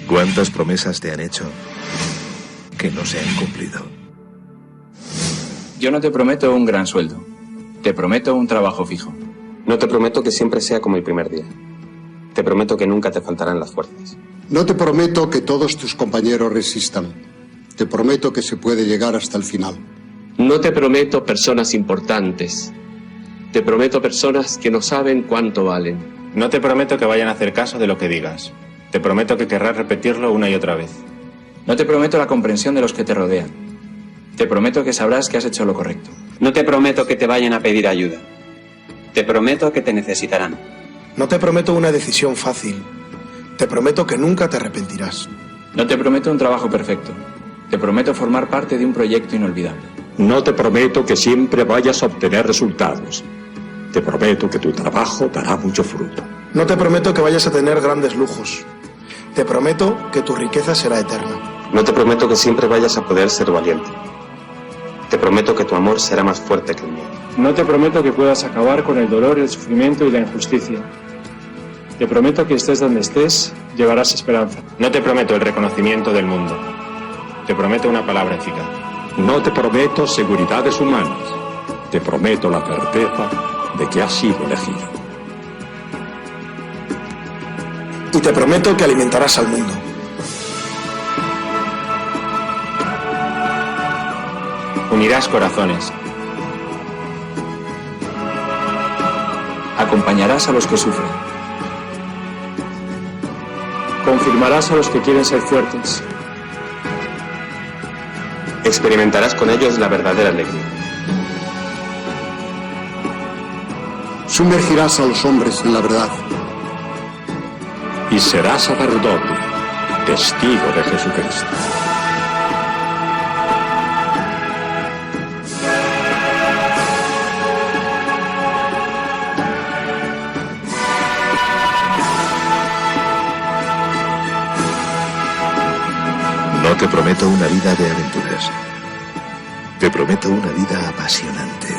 ¿Cuántas promesas te han hecho que no se han cumplido? Yo no te prometo un gran sueldo. Te prometo un trabajo fijo. No te prometo que siempre sea como el primer día. Te prometo que nunca te faltarán las fuerzas. No te prometo que todos tus compañeros resistan. Te prometo que se puede llegar hasta el final. No te prometo personas importantes. Te prometo personas que no saben cuánto valen. No te prometo que vayan a hacer caso de lo que digas. Te prometo que querrás repetirlo una y otra vez. No te prometo la comprensión de los que te rodean. Te prometo que sabrás que has hecho lo correcto. No te prometo que te vayan a pedir ayuda. Te prometo que te necesitarán. No te prometo una decisión fácil. Te prometo que nunca te arrepentirás. No te prometo un trabajo perfecto. Te prometo formar parte de un proyecto inolvidable. No te prometo que siempre vayas a obtener resultados. Te prometo que tu trabajo dará mucho fruto. No te prometo que vayas a tener grandes lujos. Te prometo que tu riqueza será eterna. No te prometo que siempre vayas a poder ser valiente. Te prometo que tu amor será más fuerte que el mío. No te prometo que puedas acabar con el dolor, el sufrimiento y la injusticia. Te prometo que estés donde estés, llevarás esperanza. No te prometo el reconocimiento del mundo. Te prometo una palabra eficaz. No te prometo seguridades humanas. Te prometo la certeza de que has sido elegido. Y te prometo que alimentarás al mundo. Unirás corazones. Acompañarás a los que sufren. Confirmarás a los que quieren ser fuertes. Experimentarás con ellos la verdadera alegría. Sumergirás a los hombres en la verdad. Y serás sacerdote, testigo de Jesucristo. No te prometo una vida de aventuras. Te prometo una vida apasionante.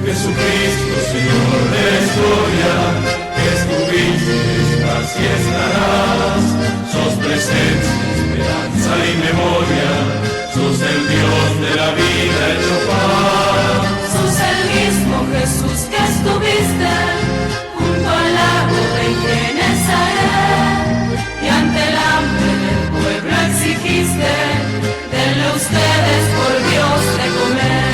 Jesucristo, Señor de la historia, que estuviste, estás y estarás. Sos presencia, esperanza y memoria. Sos el Dios de la vida hecho paz. Sos el mismo Jesús que estuviste junto al lago de Genesaret, y ante el hambre del pueblo exigiste, denle ustedes por Dios de comer.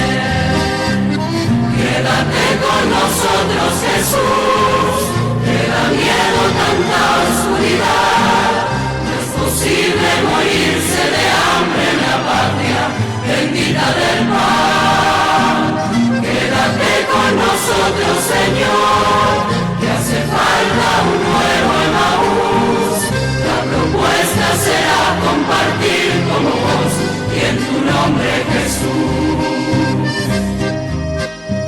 Quédate con nosotros, Jesús, te da miedo tanta oscuridad. No es posible morirse de hambre en la patria bendita del pan. Quédate con nosotros, Señor, que hace falta un nuevo Emaús. La propuesta será compartir como vos y en tu nombre, Jesús.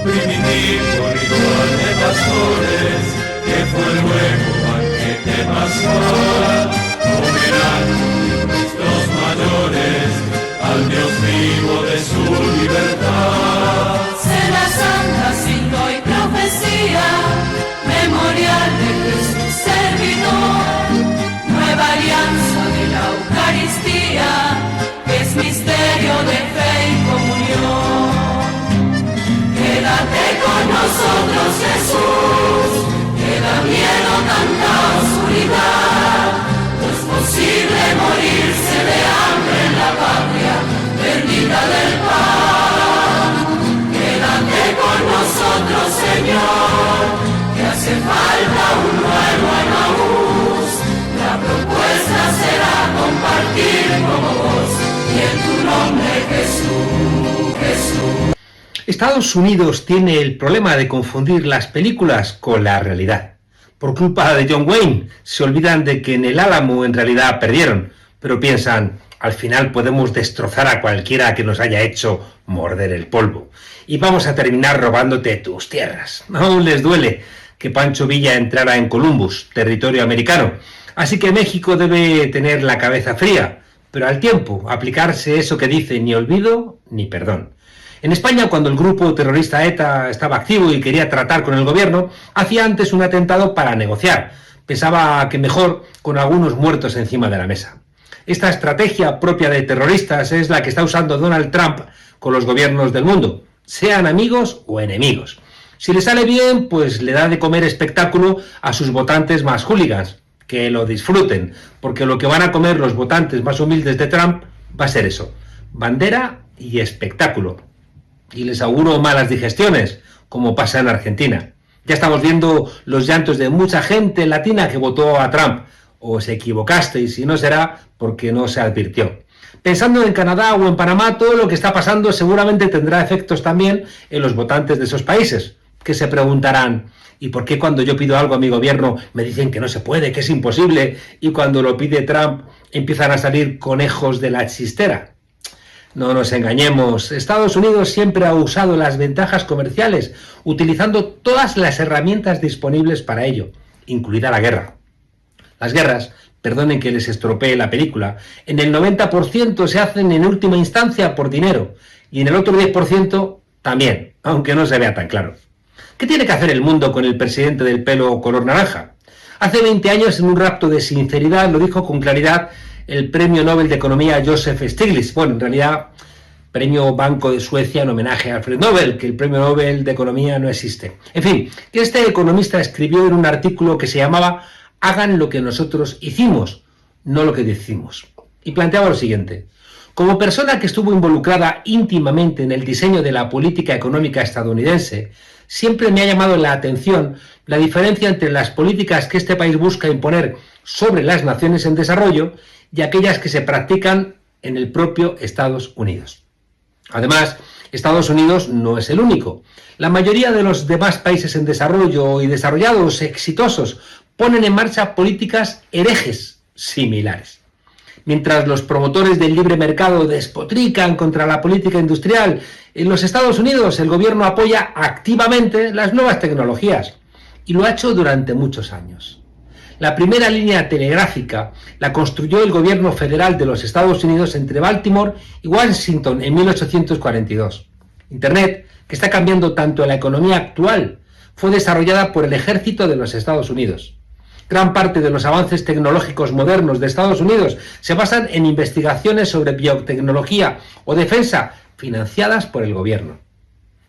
Primitivo ritual de pastores, que fue luego banquete pascual, homenaje de nuestros mayores al Dios vivo de su libertad. Cena santa, signo y profecía, memorial de Jesús servidor, nueva alianza de la Eucaristía, que es misterio de fe y comunión. Quédate con nosotros, Jesús, que da miedo tanta oscuridad. No es posible morirse de hambre en la patria bendita del pan. Quédate con nosotros, Señor, que hace falta un nuevo Emaús. La propuesta será compartir como vos y en tu nombre, Jesús, Jesús. Estados Unidos tiene el problema de confundir las películas con la realidad. Por culpa de John Wayne, se olvidan de que en el Álamo en realidad perdieron, pero piensan, al final podemos destrozar a cualquiera que nos haya hecho morder el polvo. Y vamos a terminar robándote tus tierras. Aún les duele que Pancho Villa entrara en Columbus, territorio americano. Así que México debe tener la cabeza fría, pero al tiempo aplicarse eso que dice ni olvido ni perdón. En España, cuando el grupo terrorista ETA estaba activo y quería tratar con el gobierno, hacía antes un atentado para negociar. Pensaba que mejor con algunos muertos encima de la mesa. Esta estrategia propia de terroristas es la que está usando Donald Trump con los gobiernos del mundo, sean amigos o enemigos. Si le sale bien, pues le da de comer espectáculo a sus votantes más hooligans, que lo disfruten, porque lo que van a comer los votantes más humildes de Trump va a ser eso, bandera y espectáculo. Y les auguro malas digestiones, como pasa en Argentina. Ya estamos viendo los llantos de mucha gente latina que votó a Trump. Os equivocasteis y no será porque no se advirtió. Pensando en Canadá o en Panamá, todo lo que está pasando seguramente tendrá efectos también en los votantes de esos países, que se preguntarán, ¿y por qué cuando yo pido algo a mi gobierno me dicen que no se puede, que es imposible, y cuando lo pide Trump empiezan a salir conejos de la chistera? No nos engañemos, Estados Unidos siempre ha usado las ventajas comerciales, utilizando todas las herramientas disponibles para ello, incluida la guerra. Las guerras, perdonen que les estropee la película, en el 90% se hacen en última instancia por dinero, y en el otro 10% también, aunque no se vea tan claro. ¿Qué tiene que hacer el mundo con el presidente del pelo color naranja? Hace 20 años, en un rapto de sinceridad, lo dijo con claridad el premio Nobel de Economía Joseph Stiglitz. Bueno, en realidad, premio Banco de Suecia en homenaje a Alfred Nobel, que el premio Nobel de Economía no existe. En fin, que este economista escribió en un artículo que se llamaba «Hagan lo que nosotros hicimos, no lo que decimos». Y planteaba lo siguiente. Como persona que estuvo involucrada íntimamente en el diseño de la política económica estadounidense, siempre me ha llamado la atención la diferencia entre las políticas que este país busca imponer sobre las naciones en desarrollo y aquellas que se practican en el propio Estados Unidos. Además, Estados Unidos no es el único. La mayoría de los demás países en desarrollo y desarrollados exitosos ponen en marcha políticas herejes similares. Mientras los promotores del libre mercado despotrican contra la política industrial, en los Estados Unidos el gobierno apoya activamente las nuevas tecnologías, y lo ha hecho durante muchos años. La primera línea telegráfica la construyó el gobierno federal de los Estados Unidos entre Baltimore y Washington en 1842. Internet, que está cambiando tanto la economía actual, fue desarrollada por el ejército de los Estados Unidos. Gran parte de los avances tecnológicos modernos de Estados Unidos se basan en investigaciones sobre biotecnología o defensa financiadas por el gobierno.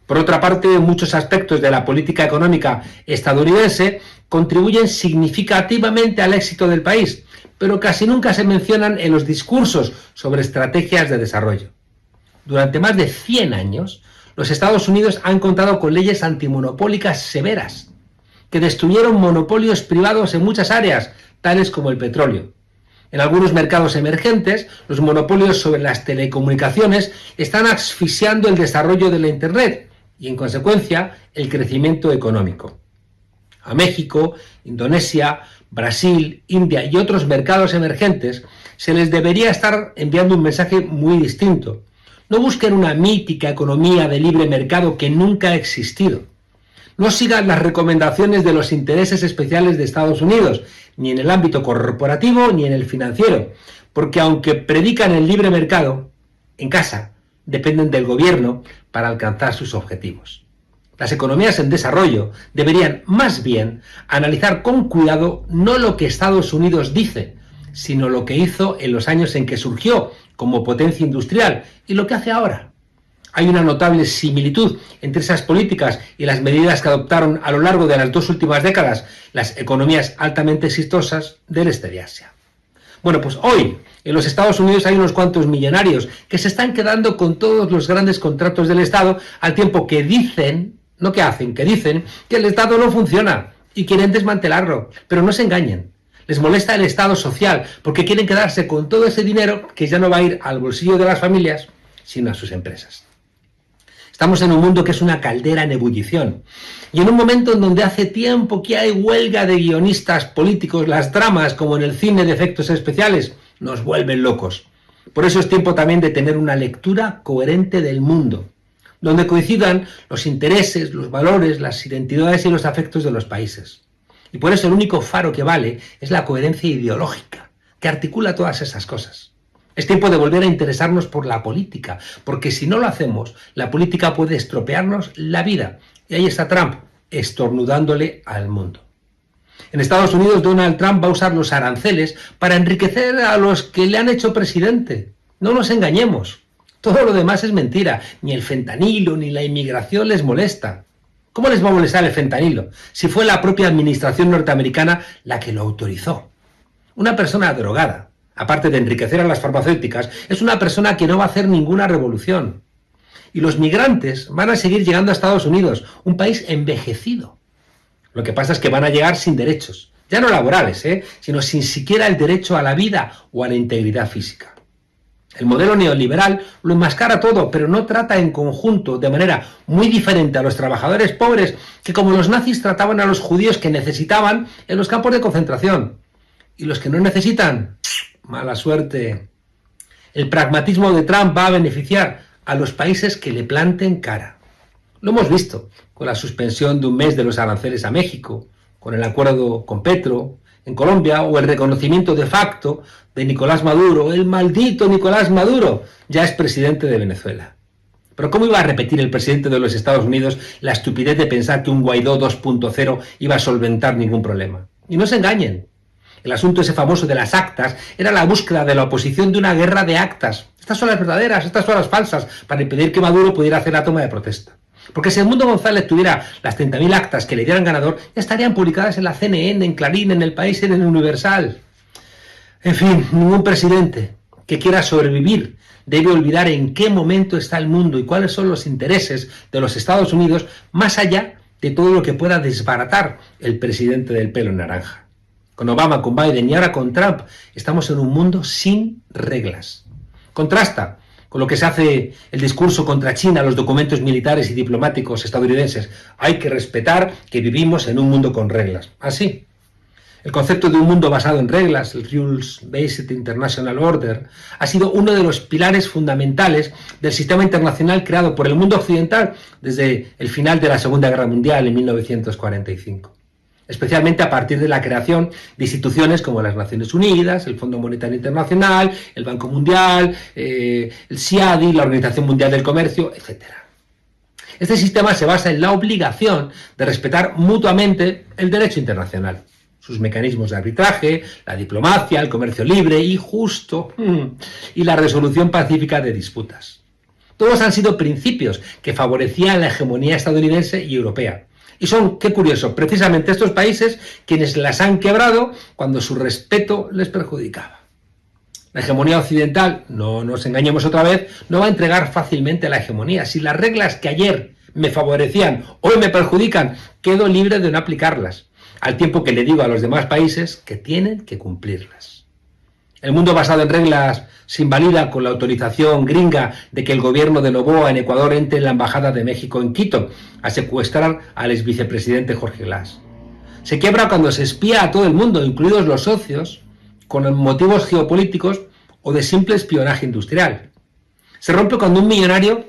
Por otra parte, muchos aspectos de la política económica estadounidense contribuyen significativamente al éxito del país, pero casi nunca se mencionan en los discursos sobre estrategias de desarrollo. Durante más de 100 años, los Estados Unidos han contado con leyes antimonopólicas severas, que destruyeron monopolios privados en muchas áreas, tales como el petróleo. En algunos mercados emergentes, los monopolios sobre las telecomunicaciones están asfixiando el desarrollo de la Internet y, en consecuencia, el crecimiento económico. A México, Indonesia, Brasil, India y otros mercados emergentes se les debería estar enviando un mensaje muy distinto. No busquen una mítica economía de libre mercado que nunca ha existido. No sigan las recomendaciones de los intereses especiales de Estados Unidos, ni en el ámbito corporativo ni en el financiero, porque aunque predican el libre mercado, en casa dependen del gobierno para alcanzar sus objetivos. Las economías en desarrollo deberían, más bien, analizar con cuidado no lo que Estados Unidos dice, sino lo que hizo en los años en que surgió como potencia industrial y lo que hace ahora. Hay una notable similitud entre esas políticas y las medidas que adoptaron a lo largo de las 2 últimas décadas las economías altamente exitosas del este de Asia. Bueno, pues hoy en los Estados Unidos hay unos cuantos millonarios que se están quedando con todos los grandes contratos del Estado, al tiempo que dicen, no que hacen, que dicen que el Estado no funciona y quieren desmantelarlo. Pero no se engañen. Les molesta el Estado social porque quieren quedarse con todo ese dinero que ya no va a ir al bolsillo de las familias, sino a sus empresas. Estamos en un mundo que es una caldera en ebullición. Y en un momento en donde hace tiempo que hay huelga de guionistas políticos, las dramas, como en el cine de efectos especiales, nos vuelven locos. Por eso es tiempo también de tener una lectura coherente del mundo, donde coincidan los intereses, los valores, las identidades y los afectos de los países. Y por eso el único faro que vale es la coherencia ideológica, que articula todas esas cosas. Es tiempo de volver a interesarnos por la política, porque si no lo hacemos, la política puede estropearnos la vida. Y ahí está Trump, estornudándole al mundo. En Estados Unidos, Donald Trump va a usar los aranceles para enriquecer a los que le han hecho presidente. No nos engañemos. Todo lo demás es mentira. Ni el fentanilo ni la inmigración les molesta. ¿Cómo les va a molestar el fentanilo si fue la propia administración norteamericana la que lo autorizó? Una persona drogada, aparte de enriquecer a las farmacéuticas, es una persona que no va a hacer ninguna revolución. Y los migrantes van a seguir llegando a Estados Unidos, un país envejecido. Lo que pasa es que van a llegar sin derechos, ya no laborales, sino sin siquiera el derecho a la vida o a la integridad física. El modelo neoliberal lo enmascara todo, pero no trata en conjunto, de manera muy diferente a los trabajadores pobres, que como los nazis trataban a los judíos que necesitaban en los campos de concentración. Y los que no necesitan, mala suerte. El pragmatismo de Trump va a beneficiar a los países que le planten cara. Lo hemos visto con la suspensión de un mes de los aranceles a México, con el acuerdo con Petro en Colombia o el reconocimiento de facto de Nicolás Maduro. El maldito Nicolás Maduro ya es presidente de Venezuela. Pero ¿cómo iba a repetir el presidente de los Estados Unidos la estupidez de pensar que un Guaidó 2.0 iba a solventar ningún problema? Y no se engañen. El asunto ese famoso de las actas era la búsqueda de la oposición de una guerra de actas. Estas son las verdaderas, estas son las falsas, para impedir que Maduro pudiera hacer la toma de protesta. Porque si Edmundo González tuviera las 30.000 actas que le dieran ganador, ya estarían publicadas en la CNN, en Clarín, en El País, en El Universal. En fin, ningún presidente que quiera sobrevivir debe olvidar en qué momento está el mundo y cuáles son los intereses de los Estados Unidos, más allá de todo lo que pueda desbaratar el presidente del pelo naranja. Con Obama, con Biden y ahora con Trump, estamos en un mundo sin reglas. Contrasta con lo que se hace el discurso contra China, los documentos militares y diplomáticos estadounidenses. Hay que respetar que vivimos en un mundo con reglas. Así, el concepto de un mundo basado en reglas, el Rules-Based International Order, ha sido uno de los pilares fundamentales del sistema internacional creado por el mundo occidental desde el final de la Segunda Guerra Mundial en 1945. Especialmente a partir de la creación de instituciones como las Naciones Unidas, el Fondo Monetario Internacional, el Banco Mundial, el CIADI, la Organización Mundial del Comercio, etc. Este sistema se basa en la obligación de respetar mutuamente el derecho internacional, sus mecanismos de arbitraje, la diplomacia, el comercio libre y justo y la resolución pacífica de disputas. Todos han sido principios que favorecían la hegemonía estadounidense y europea. Y son, qué curioso, precisamente estos países quienes las han quebrado cuando su respeto les perjudicaba. La hegemonía occidental, no nos engañemos otra vez, no va a entregar fácilmente la hegemonía. Si las reglas que ayer me favorecían hoy me perjudican, quedo libre de no aplicarlas, al tiempo que le digo a los demás países que tienen que cumplirlas. El mundo basado en reglas se invalida con la autorización gringa de que el gobierno de Noboa en Ecuador entre en la Embajada de México en Quito a secuestrar al exvicepresidente Jorge Glass. Se quiebra cuando se espía a todo el mundo, incluidos los socios, con motivos geopolíticos o de simple espionaje industrial. Se rompe cuando un millonario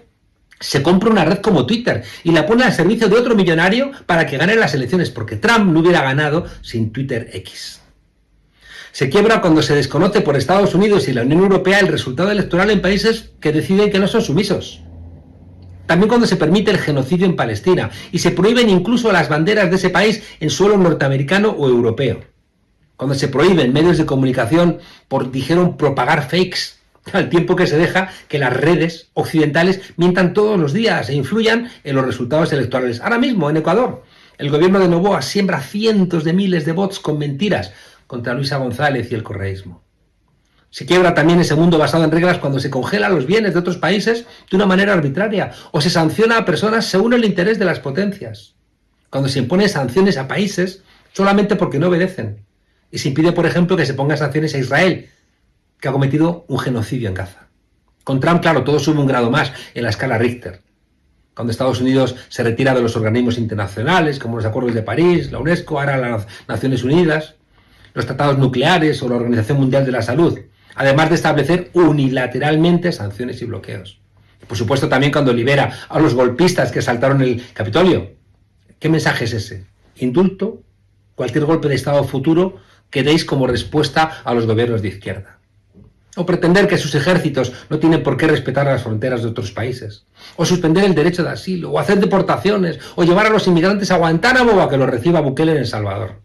se compra una red como Twitter y la pone al servicio de otro millonario para que gane las elecciones, porque Trump no hubiera ganado sin Twitter X. Se quiebra cuando se desconoce por Estados Unidos y la Unión Europea el resultado electoral en países que deciden que no son sumisos. También cuando se permite el genocidio en Palestina y se prohíben incluso las banderas de ese país en suelo norteamericano o europeo. Cuando se prohíben medios de comunicación por, dijeron, propagar fakes, al tiempo que se deja que las redes occidentales mientan todos los días e influyan en los resultados electorales. Ahora mismo, en Ecuador, el gobierno de Noboa siembra cientos de miles de bots con mentiras contra Luisa González y el correísmo. Se quiebra también ese mundo basado en reglas cuando se congelan los bienes de otros países de una manera arbitraria o se sanciona a personas según el interés de las potencias. Cuando se imponen sanciones a países solamente porque no obedecen. Y se impide, por ejemplo, que se pongan sanciones a Israel, que ha cometido un genocidio en Gaza. Con Trump, claro, todo sube un grado más en la escala Richter. Cuando Estados Unidos se retira de los organismos internacionales, como los Acuerdos de París, la UNESCO, ahora las Naciones Unidas, los tratados nucleares o la Organización Mundial de la Salud, además de establecer unilateralmente sanciones y bloqueos. Y por supuesto también cuando libera a los golpistas que asaltaron el Capitolio. ¿Qué mensaje es ese? Indulto, cualquier golpe de Estado futuro que deis como respuesta a los gobiernos de izquierda. o pretender que sus ejércitos no tienen por qué respetar las fronteras de otros países, o suspender el derecho de asilo, o hacer deportaciones, o llevar a los inmigrantes a Guantánamo o a que los reciba Bukele en El Salvador.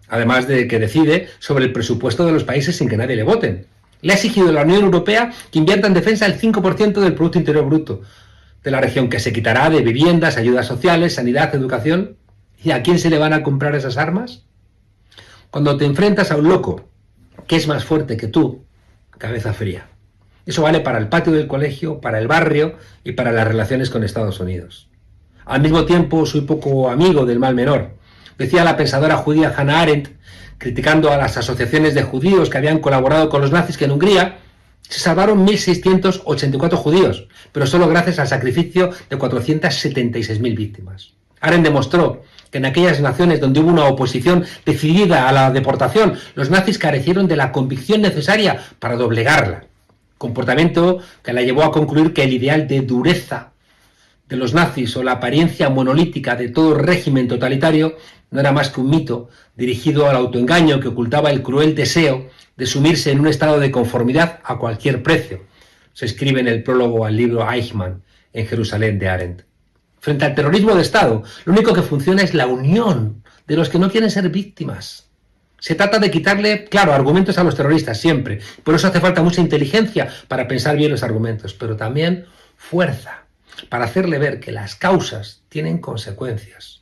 Además de que decide sobre el presupuesto de los países sin que nadie le voten. Le ha exigido a la Unión Europea que invierta en defensa el 5% del Producto Interior Bruto de la región, que se quitará de viviendas, ayudas sociales, sanidad, educación. ¿Y a quién se le van a comprar esas armas? Cuando te enfrentas a un loco que es más fuerte que tú, cabeza fría. Eso vale para el patio del colegio, para el barrio y para las relaciones con Estados Unidos. Al mismo tiempo, soy poco amigo del mal menor. Decía la pensadora judía Hannah Arendt, criticando a las asociaciones de judíos que habían colaborado con los nazis, que en Hungría se salvaron 1.684 judíos, pero solo gracias al sacrificio de 476.000 víctimas. Arendt demostró que en aquellas naciones donde hubo una oposición decidida a la deportación, los nazis carecieron de la convicción necesaria para doblegarla. Comportamiento que la llevó a concluir que el ideal de dureza de los nazis o la apariencia monolítica de todo régimen totalitario no era más que un mito dirigido al autoengaño que ocultaba el cruel deseo de sumirse en un estado de conformidad a cualquier precio. Se escribe en el prólogo al libro Eichmann, en Jerusalén, de Arendt. Frente al terrorismo de Estado, lo único que funciona es la unión de los que no quieren ser víctimas. Se trata de quitarle, claro, argumentos a los terroristas, siempre. Por eso hace falta mucha inteligencia para pensar bien los argumentos, pero también fuerza, para hacerle ver que las causas tienen consecuencias.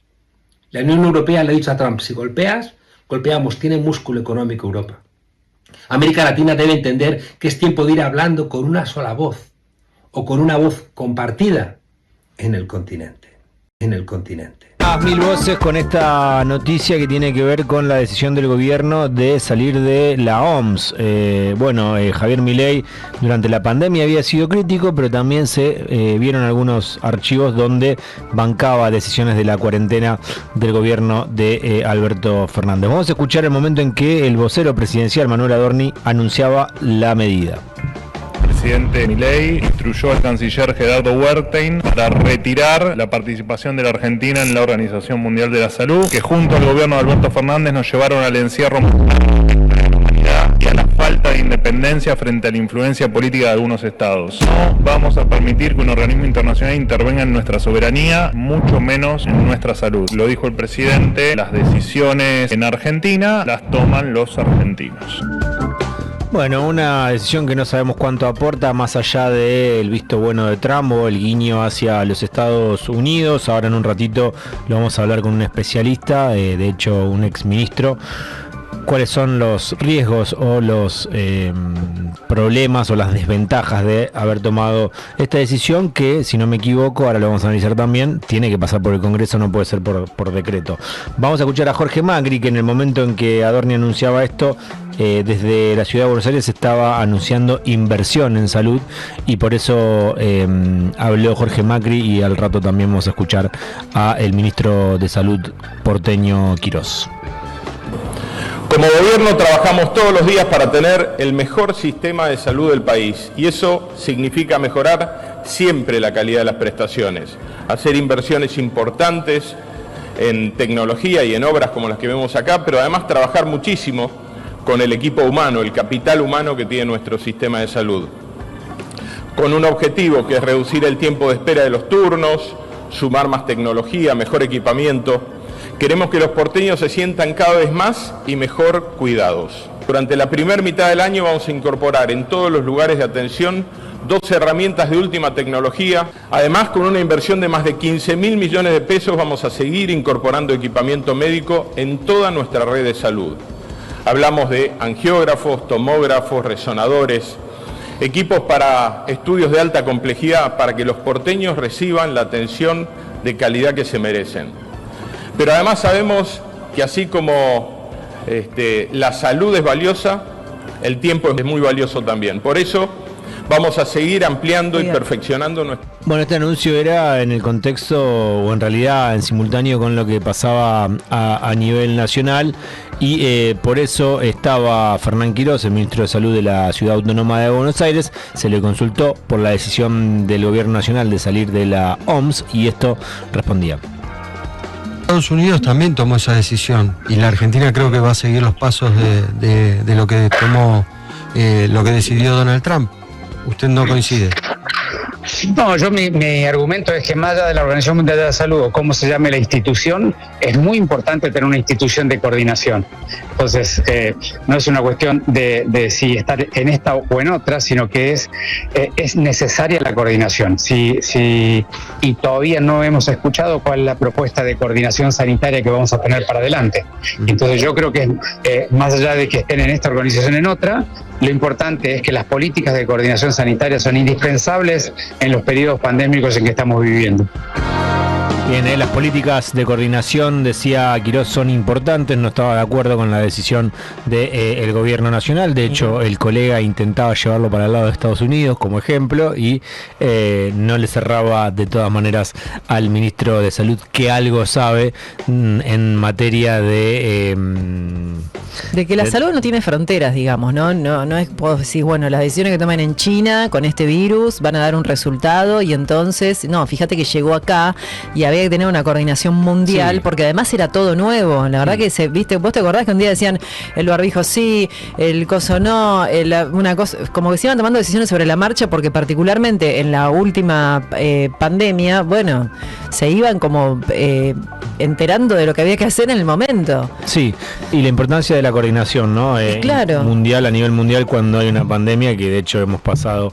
La Unión Europea le ha dicho a Trump, si golpeas, golpeamos, tiene músculo económico Europa. América Latina debe entender que es tiempo de ir hablando con una sola voz, o con una voz compartida en el continente. Mil voces con esta noticia que tiene que ver con la decisión del gobierno de salir de la OMS. Javier Milei durante la pandemia había sido crítico, pero también se vieron algunos archivos donde bancaba decisiones de la cuarentena del gobierno de Alberto Fernández. Vamos a escuchar el momento en que el vocero presidencial Manuel Adorni anunciaba la medida. El presidente Milei instruyó al canciller Gerardo Wertheim para retirar la participación de la Argentina en la Organización Mundial de la Salud, que junto al gobierno de Alberto Fernández nos llevaron al encierro de la humanidad y a la falta de independencia frente a la influencia política de algunos estados. No vamos a permitir que un organismo internacional intervenga en nuestra soberanía, mucho menos en nuestra salud. Lo dijo el presidente, las decisiones en Argentina las toman los argentinos. Bueno, una decisión que no sabemos cuánto aporta más allá del visto bueno de Trump o el guiño hacia los Estados Unidos. Ahora en un ratito lo vamos a hablar con un especialista, de hecho un exministro. ¿Cuáles son los riesgos o los problemas o las desventajas de haber tomado esta decisión que, si no me equivoco, ahora lo vamos a analizar también, tiene que pasar por el Congreso, no puede ser por decreto? Vamos a escuchar a Jorge Macri, que en el momento en que Adorni anunciaba esto, desde la ciudad de Buenos Aires estaba anunciando inversión en salud y por eso habló Jorge Macri, y al rato también vamos a escuchar al ministro de Salud porteño Quirós. Como gobierno trabajamos todos los días para tener el mejor sistema de salud del país y eso significa mejorar siempre la calidad de las prestaciones, hacer inversiones importantes en tecnología y en obras como las que vemos acá, pero además trabajar muchísimo con el equipo humano, el capital humano que tiene nuestro sistema de salud, con un objetivo que es reducir el tiempo de espera de los turnos, sumar más tecnología, mejor equipamiento. Queremos que los porteños se sientan cada vez más y mejor cuidados. Durante la primera mitad del año vamos a incorporar en todos los lugares de atención 2 herramientas de última tecnología. Además, con una inversión de más de 15.000 millones de pesos vamos a seguir incorporando equipamiento médico en toda nuestra red de salud. Hablamos de angiógrafos, tomógrafos, resonadores, equipos para estudios de alta complejidad para que los porteños reciban la atención de calidad que se merecen. Pero además sabemos que así como la salud es valiosa, el tiempo es muy valioso también. Por eso vamos a seguir ampliando y perfeccionando nuestro... Bueno, este anuncio era en el contexto, o en realidad en simultáneo con lo que pasaba a nivel nacional, y por eso estaba Fernán Quirós, el ministro de Salud de la Ciudad Autónoma de Buenos Aires. Se le consultó por la decisión del gobierno nacional de salir de la OMS y esto respondía. Estados Unidos también tomó esa decisión y la Argentina creo que va a seguir los pasos de lo que tomó lo que decidió Donald Trump. ¿Usted no coincide? No, mi argumento es que más allá de la Organización Mundial de la Salud o cómo se llame la institución, es muy importante tener una institución de coordinación. Entonces, no es una cuestión de si estar en esta o en otra, sino que es necesaria la coordinación. Y todavía no hemos escuchado cuál es la propuesta de coordinación sanitaria que vamos a tener para adelante. Entonces, yo creo que más allá de que estén en esta organización o en otra, lo importante es que las políticas de coordinación sanitaria son indispensables en los periodos pandémicos en que estamos viviendo. Bien, las políticas de coordinación, decía Quirós, son importantes. No estaba de acuerdo con la decisión del gobierno nacional. De hecho, el colega intentaba llevarlo para el lado de Estados Unidos como ejemplo y no le cerraba de todas maneras al ministro de Salud, que algo sabe en materia de que la salud no tiene fronteras, digamos, ¿no? No es, puedo decir, bueno, las decisiones que toman en China con este virus van a dar un resultado y entonces, no, fíjate que llegó acá y había que tener una coordinación mundial, sí, porque además era todo nuevo. La verdad que viste, vos te acordás que un día decían el barbijo sí, el coso no, una cosa, como que se iban tomando decisiones sobre la marcha, porque particularmente en la última pandemia, bueno, se iban como enterando de lo que había que hacer en el momento. Sí, y la importancia de la coordinación, ¿no? Claro. Mundial, a nivel mundial, cuando hay una pandemia, que de hecho hemos pasado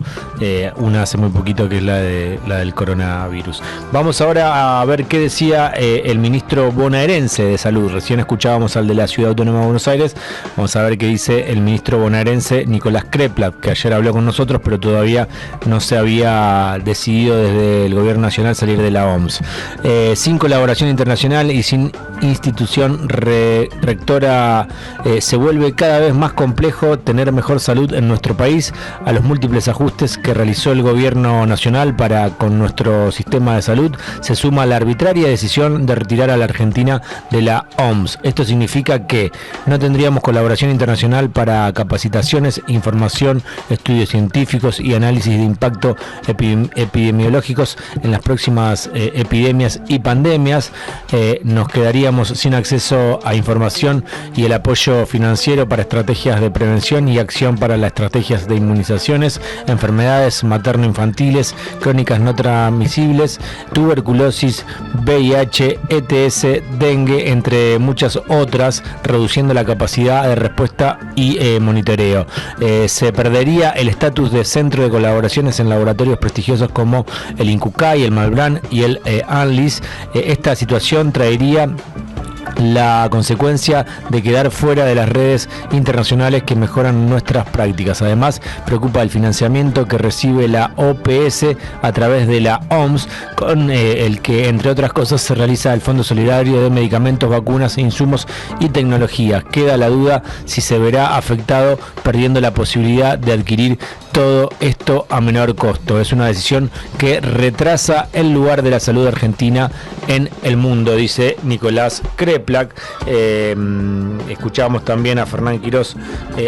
una hace muy poquito, que es la del coronavirus. Vamos ahora a ver qué decía el ministro bonaerense de Salud. Recién escuchábamos al de la Ciudad Autónoma de Buenos Aires. Vamos a ver qué dice el ministro bonaerense Nicolás Kreplak, que ayer habló con nosotros, pero todavía no se había decidido desde el gobierno nacional salir de la OMS. Sin colaboración internacional y sin institución rectora, se vuelve cada vez más complejo tener mejor salud en nuestro país. A los múltiples ajustes que realizó el gobierno nacional con nuestro sistema de salud se suma la arbitraria decisión de retirar a la Argentina de la OMS. Esto significa que no tendríamos colaboración internacional para capacitaciones, información, estudios científicos y análisis de impacto epidemiológicos en las próximas epidemias y pandemias. Nos quedaríamos sin acceso a información y el apoyo financiero para estrategias de prevención y acción para las estrategias de inmunizaciones, enfermedades materno-infantiles, crónicas no transmisibles, tuberculosis, VIH, ETS, dengue, entre muchas otras, reduciendo la capacidad de respuesta y monitoreo. Se perdería el estatus de centro de colaboraciones en laboratorios prestigiosos como el INCUCAI, el Malbrán y el ANLIS. Esta situación traería la consecuencia de quedar fuera de las redes internacionales que mejoran nuestras prácticas. Además, preocupa el financiamiento que recibe la OPS a través de la OMS, con el que, entre otras cosas, se realiza el Fondo Solidario de Medicamentos, Vacunas, Insumos y Tecnologías. Queda la duda si se verá afectado, perdiendo la posibilidad de adquirir todo esto a menor costo. Es una decisión que retrasa el lugar de la salud argentina en el mundo, dice Nicolás Kreplak. Escuchamos también a Fernán Quirós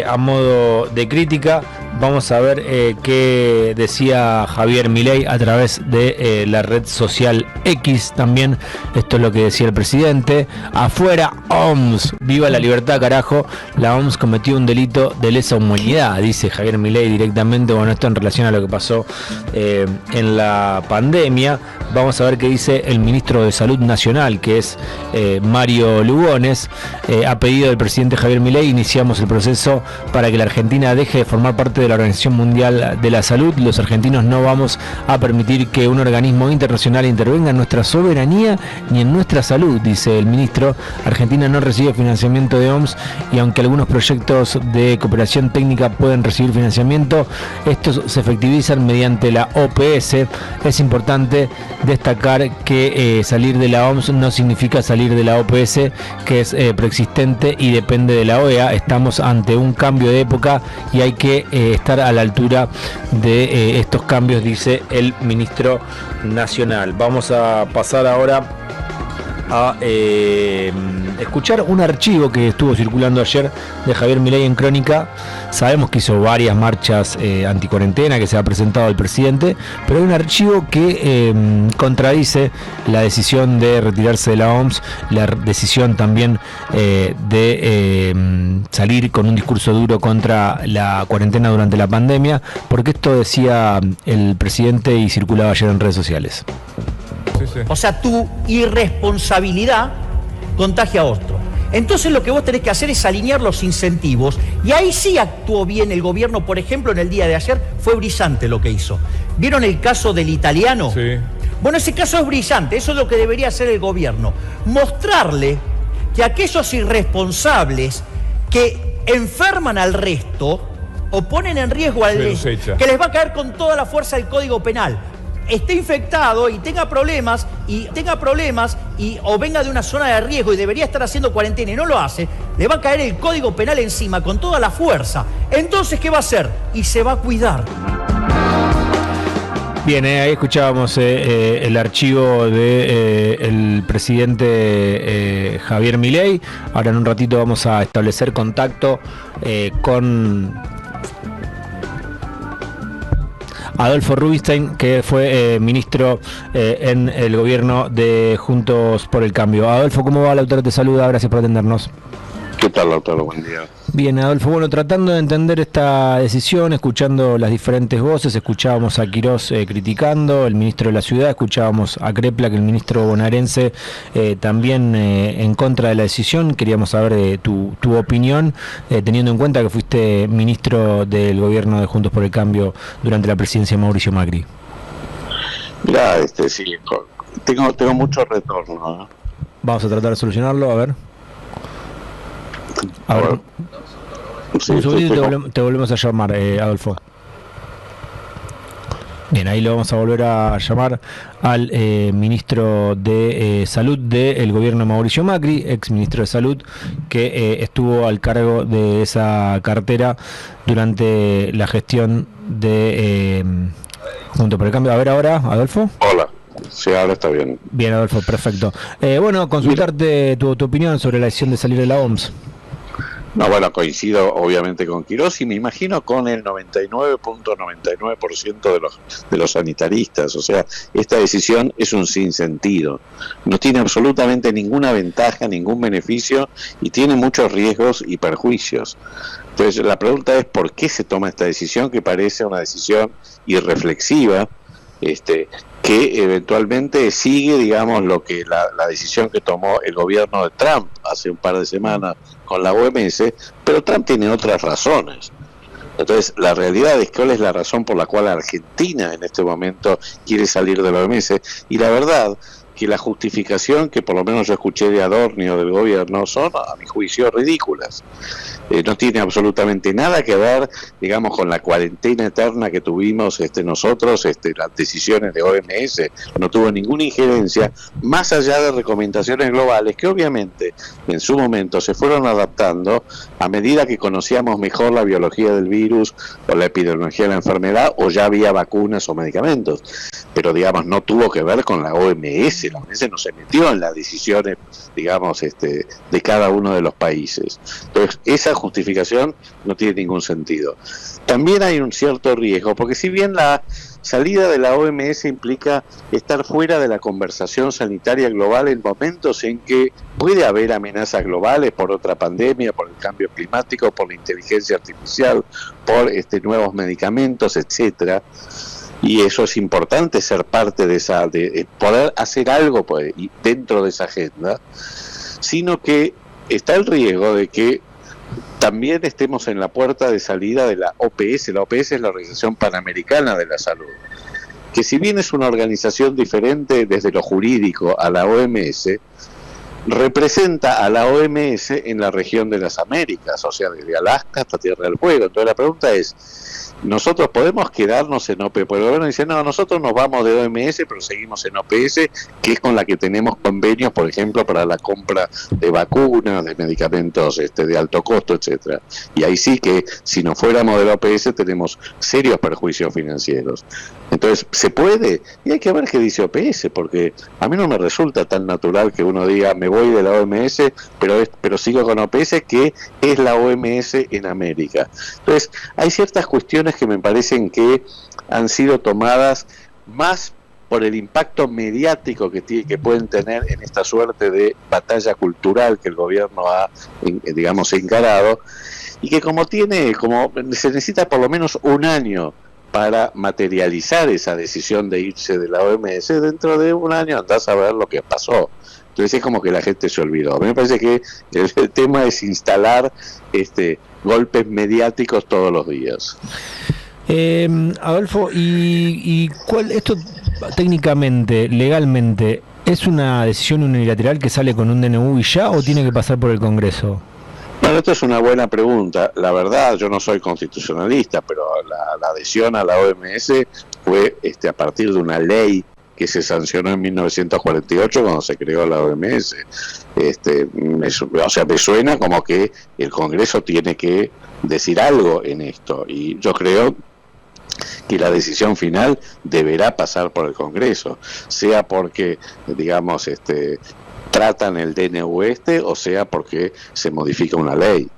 a modo de crítica. Vamos a ver qué decía Javier Milei a través de la red social X también. Esto es lo que decía el presidente. Afuera OMS, viva la libertad, carajo. La OMS cometió un delito de lesa humanidad, dice Javier Milei directamente. Bueno, esto en relación a lo que pasó en la pandemia. Vamos a ver qué dice el ministro de Salud Nacional, que es Mario Lugones. A pedido del presidente Javier Milei, iniciamos el proceso para que la Argentina deje de formar parte de la Organización Mundial de la Salud. Los argentinos no vamos a permitir que un organismo internacional intervenga en nuestra soberanía ni en nuestra salud, dice el ministro. Argentina no recibe financiamiento de OMS y aunque algunos proyectos de cooperación técnica pueden recibir financiamiento, estos se efectivizan mediante la OPS. Es importante destacar que salir de la OMS no significa salir de la OPS, que es preexistente y depende de la OEA. Estamos ante un cambio de época y hay que estar a la altura de estos cambios, dice el ministro nacional. Vamos a pasar ahora a escuchar un archivo que estuvo circulando ayer de Javier Milei en Crónica. Sabemos que hizo varias marchas anticuarentena, que se ha presentado al presidente, pero hay un archivo que contradice la decisión de retirarse de la OMS, la decisión también de salir con un discurso duro contra la cuarentena durante la pandemia, porque esto decía el presidente y circulaba ayer en redes sociales. O sea, tu irresponsabilidad contagia a otro. Entonces lo que vos tenés que hacer es alinear los incentivos, y ahí sí actuó bien el gobierno. Por ejemplo, en el día de ayer fue brillante lo que hizo. ¿Vieron el caso del italiano? Sí. Bueno, ese caso es brillante, eso es lo que debería hacer el gobierno. Mostrarle que aquellos irresponsables que enferman al resto o ponen en riesgo al resto, que les va a caer con toda la fuerza del Código Penal, esté infectado y tenga problemas o venga de una zona de riesgo y debería estar haciendo cuarentena y no lo hace, le va a caer el Código Penal encima con toda la fuerza. Entonces, ¿qué va a hacer? Y se va a cuidar. Bien, ahí escuchábamos el archivo del presidente Javier Milei. Ahora en un ratito vamos a establecer contacto con Adolfo Rubinstein, que fue ministro en el gobierno de Juntos por el Cambio. Adolfo, ¿cómo va? Lautaro te saluda, gracias por atendernos. ¿Qué tal, Lautaro? Buen día. Bien, Adolfo, bueno, tratando de entender esta decisión, escuchando las diferentes voces, escuchábamos a Quirós criticando, el ministro de la Ciudad, escuchábamos a Crepla, que el ministro bonaerense también en contra de la decisión. Queríamos saber tu opinión, teniendo en cuenta que fuiste ministro del gobierno de Juntos por el Cambio durante la presidencia de Mauricio Macri. Mirá, sí, tengo mucho retorno, ¿no? Vamos a tratar de solucionarlo, a ver. Sí, un segundito te volvemos a llamar, Adolfo. Bien, ahí lo vamos a volver a llamar al ministro de Salud del gobierno de Mauricio Macri, ex ministro de Salud, que estuvo al cargo de esa cartera durante la gestión de Juntos por el Cambio. A ver ahora, Adolfo. Hola. Sí, ahora está bien. Bien, Adolfo, perfecto. Bueno, consultarte tu opinión sobre la decisión de salir de la OMS. No, bueno, coincido obviamente con Quirós y me imagino con el 99.99% de los sanitaristas. O sea, esta decisión es un sinsentido. No tiene absolutamente ninguna ventaja, ningún beneficio y tiene muchos riesgos y perjuicios. Entonces, la pregunta es ¿por qué se toma esta decisión que parece una decisión irreflexiva? Que eventualmente sigue, digamos, lo que la decisión que tomó el gobierno de Trump hace un par de semanas con la OMS, pero Trump tiene otras razones. Entonces, la realidad es cuál es la razón por la cual Argentina en este momento quiere salir de la OMS, y la verdad que la justificación que por lo menos yo escuché de Adorni o del gobierno son, a mi juicio, ridículas. No tiene absolutamente nada que ver, digamos, con la cuarentena eterna que tuvimos nosotros, las decisiones de OMS, no tuvo ninguna injerencia, más allá de recomendaciones globales que obviamente en su momento se fueron adaptando a medida que conocíamos mejor la biología del virus o la epidemiología de la enfermedad, o ya había vacunas o medicamentos. Pero, digamos, no tuvo que ver con la OMS. La OMS no se metió en las decisiones, digamos, de cada uno de los países. Entonces, esa justificación no tiene ningún sentido. También hay un cierto riesgo, porque si bien la salida de la OMS implica estar fuera de la conversación sanitaria global en momentos en que puede haber amenazas globales por otra pandemia, por el cambio climático, por la inteligencia artificial, por nuevos medicamentos, etcétera. Y eso es importante, ser parte de poder hacer algo dentro de esa agenda, sino que está el riesgo de que también estemos en la puerta de salida de la OPS. La OPS es la Organización Panamericana de la Salud, que si bien es una organización diferente desde lo jurídico a la OMS, representa a la OMS en la región de las Américas, o sea, desde Alaska hasta Tierra del Fuego. Entonces la pregunta es, nosotros podemos quedarnos en OPS, porque el gobierno dice, no, nosotros nos vamos de OMS, pero seguimos en OPS, que es con la que tenemos convenios, por ejemplo, para la compra de vacunas, de medicamentos de alto costo, etcétera. Y ahí sí que, si no fuéramos de la OPS, tenemos serios perjuicios financieros. Entonces, ¿se puede? Y hay que ver qué dice OPS, porque a mí no me resulta tan natural que uno diga, me voy de la OMS, pero sigo con OPS, que es la OMS en América. Entonces, hay ciertas cuestiones que me parecen que han sido tomadas más por el impacto mediático que pueden tener en esta suerte de batalla cultural que el gobierno ha, digamos, encarado, y que como se necesita por lo menos un año para materializar esa decisión de irse de la OMS, dentro de un año andás a ver lo que pasó. Entonces es como que la gente se olvidó. A mí me parece que el tema es instalar golpes mediáticos todos los días. Adolfo, ¿y cuál esto técnicamente, legalmente, es una decisión unilateral que sale con un DNU y ya, o tiene que pasar por el Congreso? Bueno, esto es una buena pregunta. La verdad, yo no soy constitucionalista, pero la adhesión a la OMS fue a partir de una ley que se sancionó en 1948 cuando se creó la OMS. Me suena como que el Congreso tiene que decir algo en esto, y yo creo que la decisión final deberá pasar por el Congreso, sea porque, digamos, tratan el DNU o sea porque se modifica una ley.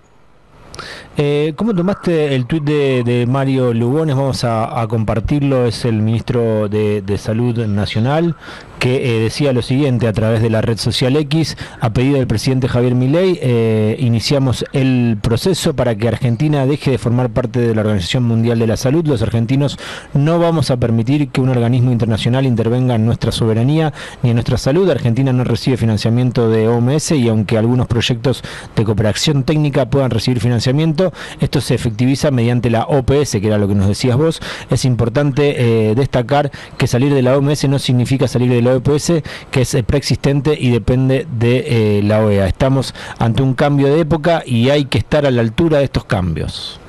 ¿Cómo tomaste el tuit de Mario Lugones? Vamos a compartirlo. Es el ministro de Salud Nacional, que decía lo siguiente a través de la red social X: a pedido del presidente Javier Milei, iniciamos el proceso para que Argentina deje de formar parte de la Organización Mundial de la Salud. Los argentinos no vamos a permitir que un organismo internacional intervenga en nuestra soberanía ni en nuestra salud. Argentina no recibe financiamiento de OMS, y aunque algunos proyectos de cooperación técnica puedan recibir financiamiento, esto se efectiviza mediante la OPS, que era lo que nos decías vos. Es importante destacar que salir de la OMS no significa salir de la OPS, que es preexistente y depende de la OEA. Estamos ante un cambio de época y hay que estar a la altura de estos cambios.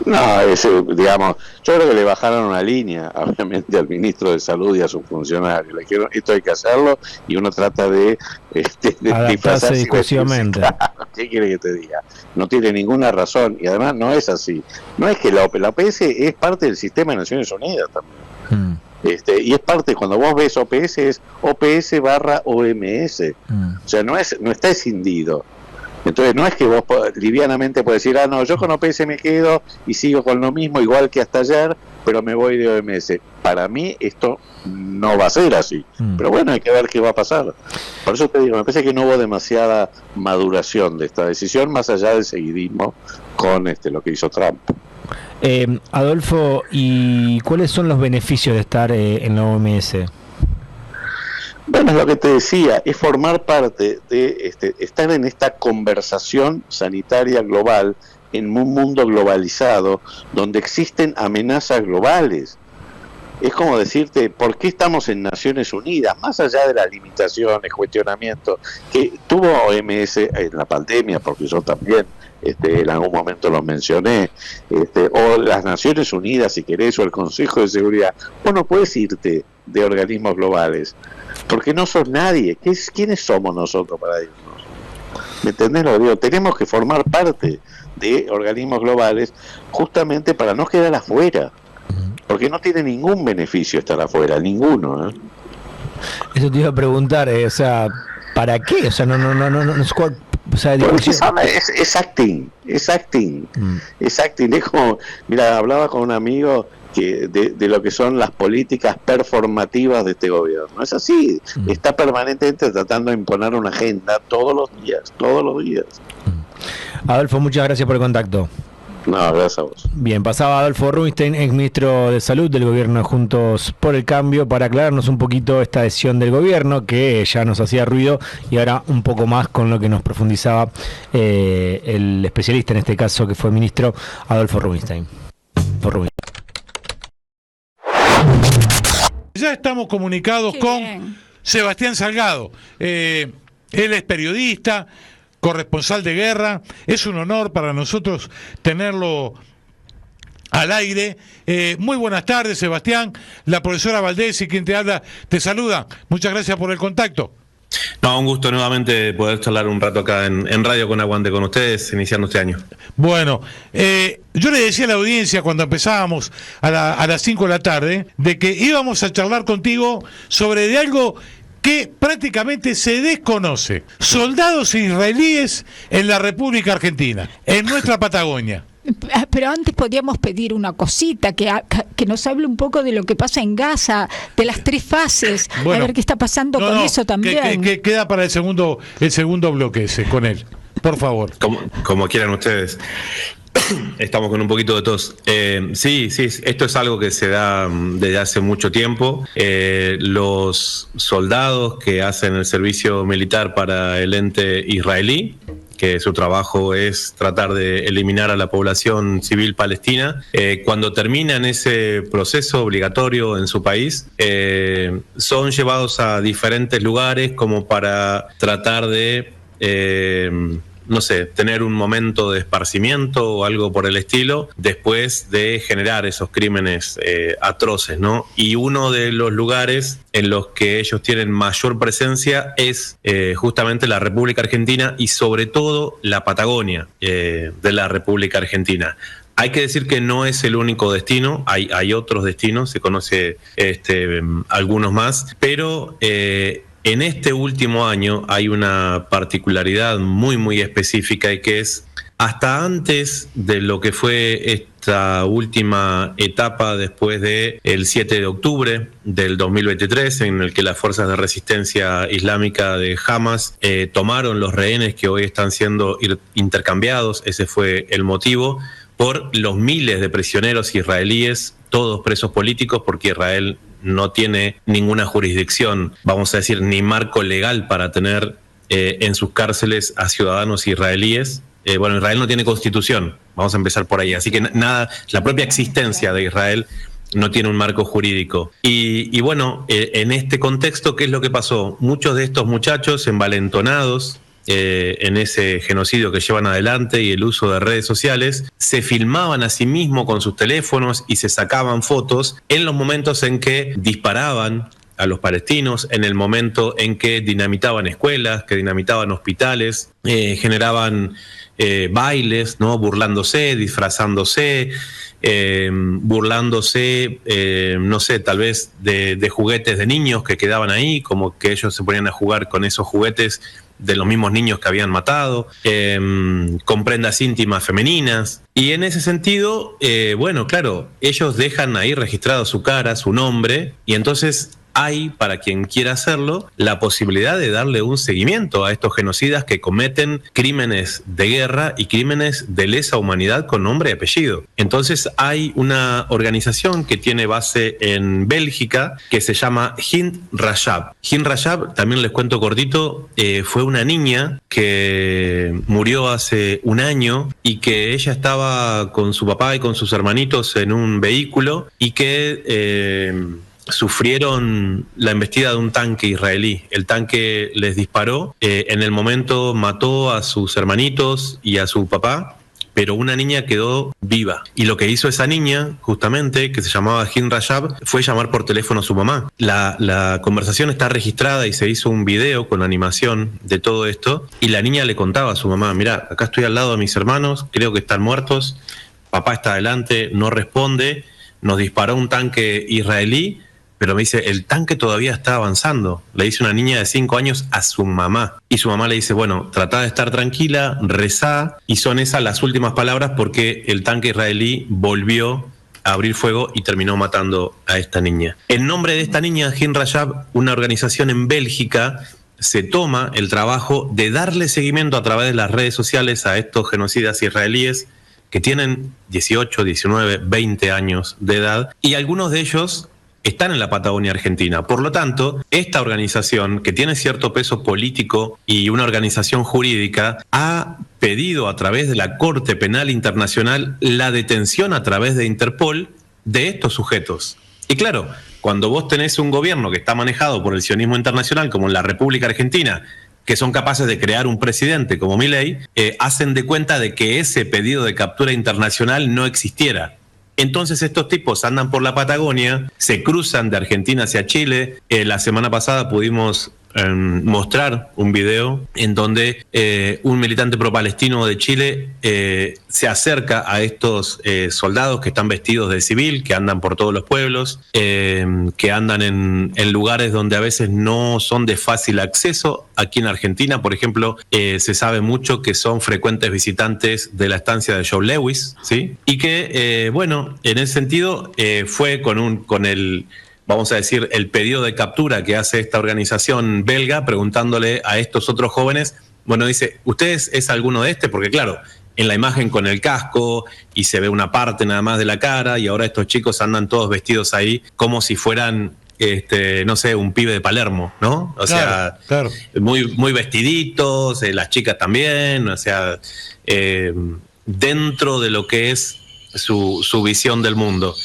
No, digamos, yo creo que le bajaron una línea, obviamente, al ministro de Salud y a sus funcionarios. Le dijeron, esto hay que hacerlo, y uno trata de adaptarse discursivamente. Claro, ¿qué quiere que te diga? No tiene ninguna razón, y además no es así. No es que la OPS es parte del sistema de Naciones Unidas también. Y es parte, cuando vos ves OPS, es OPS/OMS. O sea, no está escindido. Entonces no es que vos livianamente puedes decir, no, yo con OPS me quedo y sigo con lo mismo, igual que hasta ayer, pero me voy de OMS. Para mí esto no va a ser así. Pero bueno, hay que ver qué va a pasar. Por eso te digo, me parece que no hubo demasiada maduración de esta decisión, más allá del seguidismo con lo que hizo Trump. Adolfo, ¿y cuáles son los beneficios de estar en la OMS? Bueno, es lo que te decía, es formar parte de estar en esta conversación sanitaria global en un mundo globalizado donde existen amenazas globales. Es como decirte, ¿por qué estamos en Naciones Unidas? Más allá de las limitaciones, cuestionamientos que tuvo OMS en la pandemia, porque yo también en algún momento lo mencioné, o las Naciones Unidas, si querés, o el Consejo de Seguridad. Vos no puedes irte de organismos globales, porque no sos nadie. ¿Quiénes somos nosotros para irnos? ¿Me entendés lo que digo? Tenemos que formar parte de organismos globales justamente para no quedar afuera, porque no tiene ningún beneficio estar afuera, ninguno. Eso te iba a preguntar, o sea, ¿para qué? O sea, no o sea, es acting. Es como, mira, hablaba con un amigo que de lo que son las políticas performativas de este gobierno. Es así, está permanentemente tratando de imponer una agenda todos los días. Adolfo, muchas gracias por el contacto. No, gracias a vos. Bien, pasaba Adolfo Rubinstein, ex ministro de Salud del gobierno de Juntos por el Cambio, para aclararnos un poquito esta decisión del gobierno que ya nos hacía ruido, y ahora un poco más con lo que nos profundizaba el especialista, en este caso que fue ministro Adolfo Rubinstein. Ya estamos comunicados con Sebastián Salgado. Él es periodista, corresponsal de guerra. Es un honor para nosotros tenerlo al aire. Muy buenas tardes, Sebastián. La profesora Valdés y quien te habla te saluda. Muchas gracias por el contacto. No, un gusto nuevamente poder charlar un rato acá en Radio con Aguante con ustedes, iniciando este año. Bueno, yo le decía a la audiencia cuando empezábamos a las 5 de la tarde, de que íbamos a charlar contigo sobre de algo que prácticamente se desconoce. Soldados israelíes en la República Argentina, en nuestra Patagonia. Pero antes podríamos pedir una cosita, que nos hable un poco de lo que pasa en Gaza, de las 3 fases, bueno, a ver qué está pasando con eso también. Que queda para el segundo bloque ese, con él, por favor. Como quieran ustedes. Estamos con un poquito de tos. Sí, esto es algo que se da desde hace mucho tiempo. Los soldados que hacen el servicio militar para el ente israelí, que su trabajo es tratar de eliminar a la población civil palestina, cuando terminan ese proceso obligatorio en su país, son llevados a diferentes lugares como para tratar de, no sé, tener un momento de esparcimiento o algo por el estilo, después de generar esos crímenes atroces, ¿no? Y uno de los lugares en los que ellos tienen mayor presencia es justamente la República Argentina y sobre todo la Patagonia de la República Argentina. Hay que decir que no es el único destino, hay otros destinos, se conoce algunos más, pero en este último año hay una particularidad muy, muy específica, y que es, hasta antes de lo que fue esta última etapa después del 7 de octubre del 2023, en el que las fuerzas de resistencia islámica de Hamas tomaron los rehenes que hoy están siendo intercambiados, ese fue el motivo, por los miles de prisioneros israelíes, todos presos políticos, porque Israel no tiene ninguna jurisdicción, vamos a decir, ni marco legal para tener en sus cárceles a ciudadanos israelíes. Bueno, Israel no tiene constitución, vamos a empezar por ahí, así que nada, la propia existencia de Israel no tiene un marco jurídico. Y bueno, en este contexto, ¿qué es lo que pasó? Muchos de estos muchachos envalentonados en ese genocidio que llevan adelante y el uso de redes sociales, se filmaban a sí mismos con sus teléfonos y se sacaban fotos en los momentos en que disparaban a los palestinos, en el momento en que dinamitaban escuelas, que dinamitaban hospitales, generaban bailes, ¿no? Burlándose, disfrazándose, burlándose, no sé, tal vez de juguetes de niños que quedaban ahí, como que ellos se ponían a jugar con esos juguetes de los mismos niños que habían matado, con prendas íntimas femeninas. Y en ese sentido, bueno, claro, ellos dejan ahí registrado su cara, su nombre, y entonces hay, para quien quiera hacerlo, la posibilidad de darle un seguimiento a estos genocidas que cometen crímenes de guerra y crímenes de lesa humanidad con nombre y apellido. Entonces hay una organización que tiene base en Bélgica que se llama Hind Rajab. Hind Rajab, también les cuento cortito, fue una niña que murió hace un año y que ella estaba con su papá y con sus hermanitos en un vehículo y que sufrieron la embestida de un tanque israelí. El tanque les disparó, en el momento mató a sus hermanitos y a su papá, pero una niña quedó viva. Y lo que hizo esa niña, justamente, que se llamaba Hind Rajab, fue llamar por teléfono a su mamá. La conversación está registrada y se hizo un video con animación de todo esto, y la niña le contaba a su mamá: mirá, acá estoy al lado de mis hermanos, creo que están muertos, papá está adelante, no responde, nos disparó un tanque israelí, pero me dice, el tanque todavía está avanzando. Le dice una niña de 5 años a su mamá. Y su mamá le dice, bueno, tratá de estar tranquila, rezá. Y son esas las últimas palabras, porque el tanque israelí volvió a abrir fuego y terminó matando a esta niña. En nombre de esta niña, Hind Rajab, una organización en Bélgica, se toma el trabajo de darle seguimiento a través de las redes sociales a estos genocidas israelíes que tienen 18, 19, 20 años de edad. Y algunos de ellos están en la Patagonia Argentina. Por lo tanto, esta organización, que tiene cierto peso político y una organización jurídica, ha pedido a través de la Corte Penal Internacional la detención a través de Interpol de estos sujetos. Y claro, cuando vos tenés un gobierno que está manejado por el sionismo internacional, como en la República Argentina, que son capaces de crear un presidente como Milei, hacen de cuenta de que ese pedido de captura internacional no existiera. Entonces estos tipos andan por la Patagonia, se cruzan de Argentina hacia Chile. La semana pasada pudimos mostrar un video en donde un militante pro-palestino de Chile se acerca a estos soldados que están vestidos de civil, que andan por todos los pueblos, que andan en lugares donde a veces no son de fácil acceso. Aquí en Argentina, por ejemplo, se sabe mucho que son frecuentes visitantes de la estancia de Joe Lewis, ¿sí? Y que, bueno, en ese sentido fue con el, vamos a decir, el pedido de captura que hace esta organización belga, preguntándole a estos otros jóvenes, bueno, dice, ¿ustedes es alguno de este? Porque claro, en la imagen con el casco y se ve una parte nada más de la cara y ahora estos chicos andan todos vestidos ahí como si fueran, no sé, un pibe de Palermo, ¿no? O sea, claro. Muy vestiditos, las chicas también, o sea, dentro de lo que es su visión del mundo.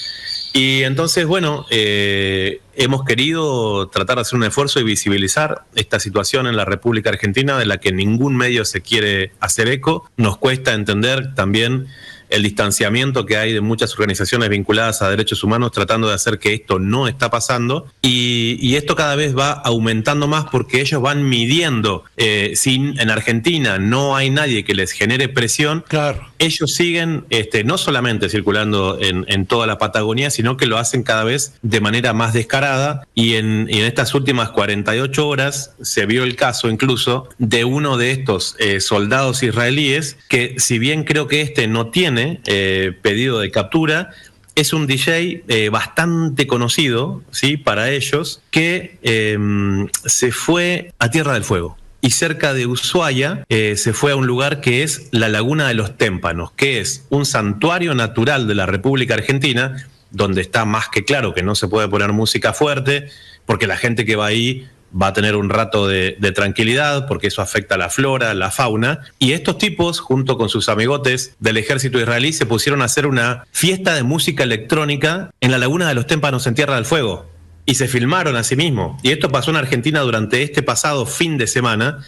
Y entonces, bueno, hemos querido tratar de hacer un esfuerzo y visibilizar esta situación en la República Argentina de la que ningún medio se quiere hacer eco. Nos cuesta entender también el distanciamiento que hay de muchas organizaciones vinculadas a derechos humanos tratando de hacer que esto no está pasando y esto cada vez va aumentando más porque ellos van midiendo. Si en Argentina no hay nadie que les genere presión, claro, ellos siguen no solamente circulando en toda la Patagonia, sino que lo hacen cada vez de manera más descarada y en estas últimas 48 horas se vio el caso incluso de uno de estos soldados israelíes que, si bien creo que no tiene pedido de captura, es un DJ bastante conocido, ¿sí?, para ellos, que se fue a Tierra del Fuego. Y cerca de Ushuaia se fue a un lugar que es la Laguna de los Témpanos, que es un santuario natural de la República Argentina, donde está más que claro que no se puede poner música fuerte, porque la gente que va ahí va a tener un rato de tranquilidad, porque eso afecta a la flora, la fauna. Y estos tipos, junto con sus amigotes del ejército israelí, se pusieron a hacer una fiesta de música electrónica en la Laguna de los Témpanos en Tierra del Fuego. Y se filmaron a sí mismos. Y esto pasó en Argentina durante este pasado fin de semana.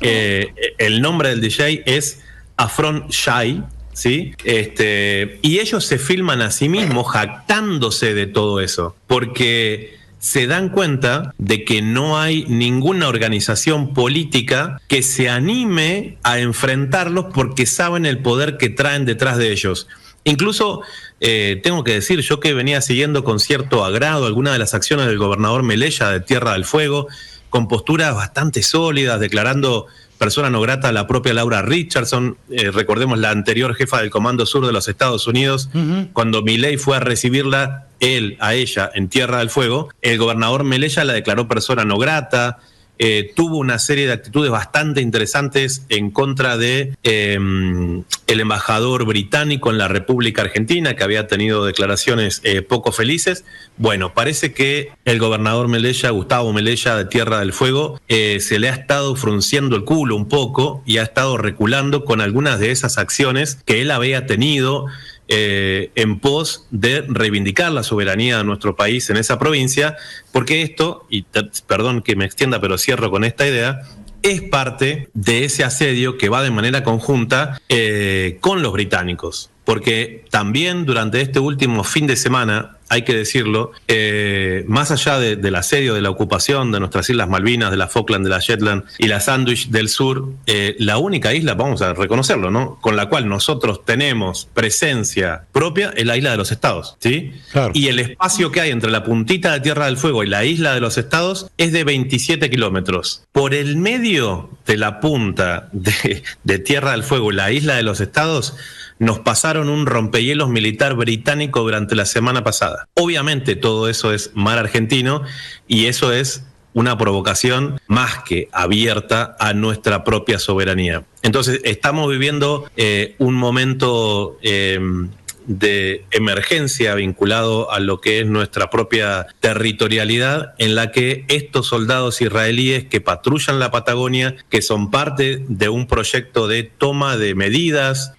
El nombre del DJ es Afron Shai, ¿sí? Y ellos se filman a sí mismos jactándose de todo eso. Porque se dan cuenta de que no hay ninguna organización política que se anime a enfrentarlos porque saben el poder que traen detrás de ellos. Incluso tengo que decir, yo que venía siguiendo con cierto agrado algunas de las acciones del gobernador Melella de Tierra del Fuego, con posturas bastante sólidas, declarando persona no grata a la propia Laura Richardson, recordemos la anterior jefa del Comando Sur de los Estados Unidos, cuando Milei fue a recibirla, a ella en Tierra del Fuego, el gobernador Melella la declaró persona no grata, tuvo una serie de actitudes bastante interesantes en contra de el embajador británico en la República Argentina, que había tenido declaraciones poco felices. Bueno, parece que el gobernador Melella, Gustavo Melella de Tierra del Fuego, se le ha estado frunciendo el culo un poco y ha estado reculando con algunas de esas acciones que él había tenido en pos de reivindicar la soberanía de nuestro país en esa provincia, porque esto, y perdón que me extienda, pero cierro con esta idea, es parte de ese asedio que va de manera conjunta con los británicos. Porque también durante este último fin de semana, hay que decirlo, más allá del asedio, de la ocupación de nuestras Islas Malvinas, de la Falkland, de la Shetland y la Sandwich del Sur, la única isla, vamos a reconocerlo, ¿no?, con la cual nosotros tenemos presencia propia es la Isla de los Estados, ¿sí? Claro. Y el espacio que hay entre la puntita de Tierra del Fuego y la Isla de los Estados es de 27 kilómetros. Por el medio de la punta de Tierra del Fuego y la Isla de los Estados, nos pasaron un rompehielos militar británico durante la semana pasada. Obviamente todo eso es mar argentino y eso es una provocación más que abierta a nuestra propia soberanía. Entonces estamos viviendo un momento de emergencia vinculado a lo que es nuestra propia territorialidad, en la que estos soldados israelíes que patrullan la Patagonia, que son parte de un proyecto de toma de medidas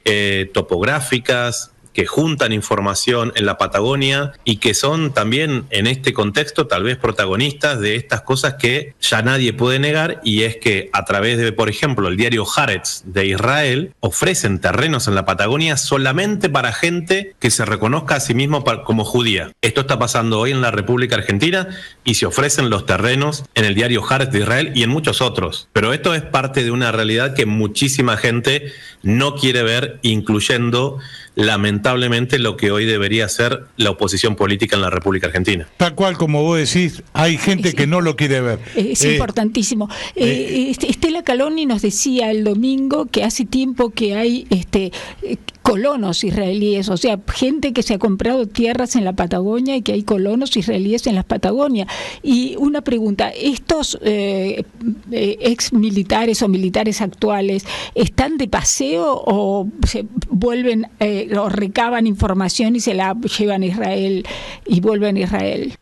topográficas, que juntan información en la Patagonia y que son también en este contexto tal vez protagonistas de estas cosas que ya nadie puede negar, y es que a través de, por ejemplo, el diario Haaretz de Israel, ofrecen terrenos en la Patagonia solamente para gente que se reconozca a sí mismo como judía. Esto está pasando hoy en la República Argentina y se ofrecen los terrenos en el diario Haaretz de Israel y en muchos otros. Pero esto es parte de una realidad que muchísima gente no quiere ver, incluyendo lamentablemente lo que hoy debería ser la oposición política en la República Argentina. Tal cual como vos decís, hay gente que no lo quiere ver. Es importantísimo. Estela Caloni nos decía el domingo que hace tiempo que hay colonos israelíes, o sea, gente que se ha comprado tierras en la Patagonia y que hay colonos israelíes en la Patagonia. Y una pregunta, ¿estos ex militares o militares actuales están de paseo o se vuelven o recaban información y se la llevan a Israel y vuelven a Israel?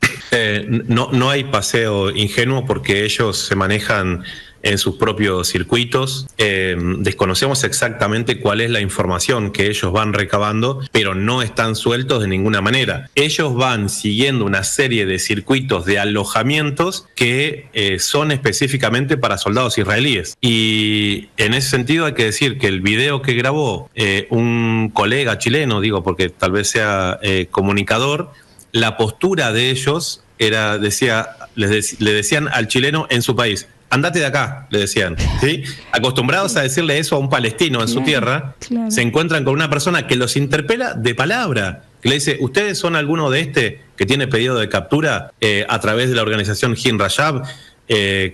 No hay paseo ingenuo porque ellos se manejan en sus propios circuitos. Desconocemos exactamente cuál es la información que ellos van recabando, pero no están sueltos de ninguna manera. Ellos van siguiendo una serie de circuitos de alojamientos que son específicamente para soldados israelíes. Y en ese sentido hay que decir que el video que grabó un colega chileno, digo porque tal vez sea comunicador, la postura de ellos era, le decían al chileno en su país: andate de acá, le decían, ¿sí? Acostumbrados a decirle eso a un palestino en su tierra, se encuentran con una persona que los interpela de palabra, que le dice: ¿ustedes son alguno de que tiene pedido de captura a través de la organización Hin Rajab,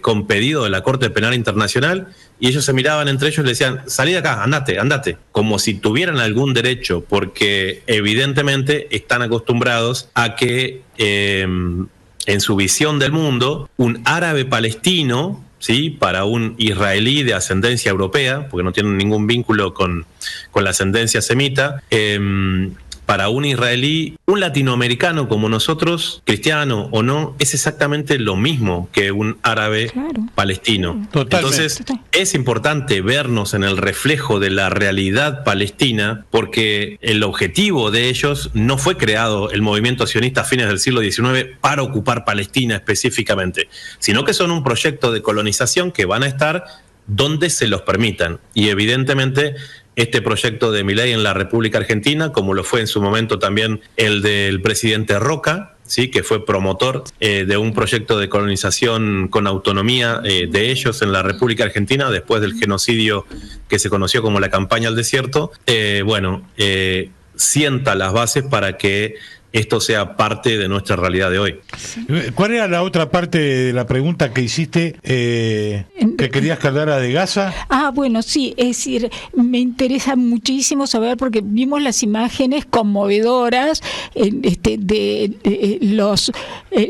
con pedido de la Corte Penal Internacional? Y ellos se miraban entre ellos y le decían: salí de acá, andate, como si tuvieran algún derecho, porque evidentemente están acostumbrados a que en su visión del mundo, un árabe palestino, ¿sí?, para un israelí de ascendencia europea, porque no tienen ningún vínculo con la ascendencia semita, para un israelí, un latinoamericano como nosotros, cristiano o no, es exactamente lo mismo que un árabe palestino. Totalmente. Entonces, es importante vernos en el reflejo de la realidad palestina, porque el objetivo de ellos no fue creado el movimiento sionista a fines del siglo XIX para ocupar Palestina específicamente, sino que son un proyecto de colonización que van a estar donde se los permitan. Y evidentemente este proyecto de Milei en la República Argentina, como lo fue en su momento también el del presidente Roca, ¿sí?, que fue promotor de un proyecto de colonización con autonomía de ellos en la República Argentina después del genocidio que se conoció como la Campaña al Desierto, sienta las bases para que esto sea parte de nuestra realidad de hoy. ¿Cuál era la otra parte de la pregunta que hiciste, que querías que hablara de Gaza? Bueno, sí, es decir, me interesa muchísimo saber, porque vimos las imágenes conmovedoras de los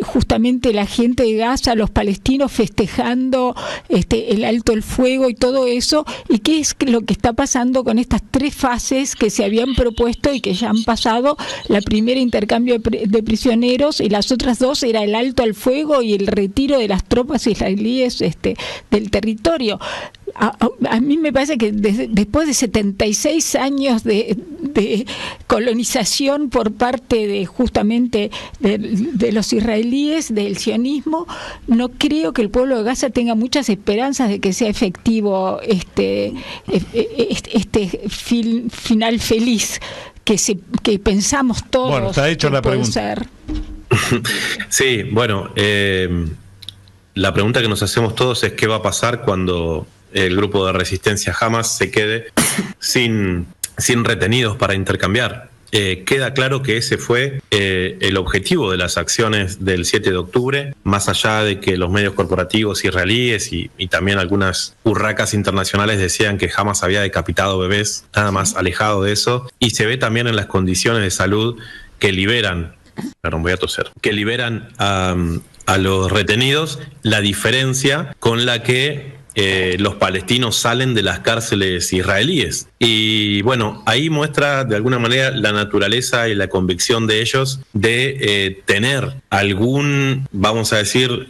justamente la gente de Gaza, los palestinos festejando el alto el fuego y todo eso, y qué es lo que está pasando con estas 3 fases que se habían propuesto y que ya han pasado. La primera, intercambio de prisioneros, y las otras 2 era el alto al fuego y el retiro de las tropas israelíes del territorio. A mí me parece que después de 76 años de colonización por parte de justamente de los israelíes, del sionismo, no creo que el pueblo de Gaza tenga muchas esperanzas de que sea efectivo final feliz que pensamos todos. Bueno, está hecho la pregunta. Sí, bueno, la pregunta que nos hacemos todos es qué va a pasar cuando el grupo de resistencia Hamas se quede sin retenidos para intercambiar. Queda claro que ese fue el objetivo de las acciones del 7 de octubre, más allá de que los medios corporativos israelíes y también algunas urracas internacionales decían que Hamas había decapitado bebés, nada más alejado de eso, y se ve también en las condiciones de salud que liberan, que liberan a los retenidos, la diferencia con la que los palestinos salen de las cárceles israelíes. Y bueno, ahí muestra de alguna manera la naturaleza y la convicción de ellos de tener algún, vamos a decir,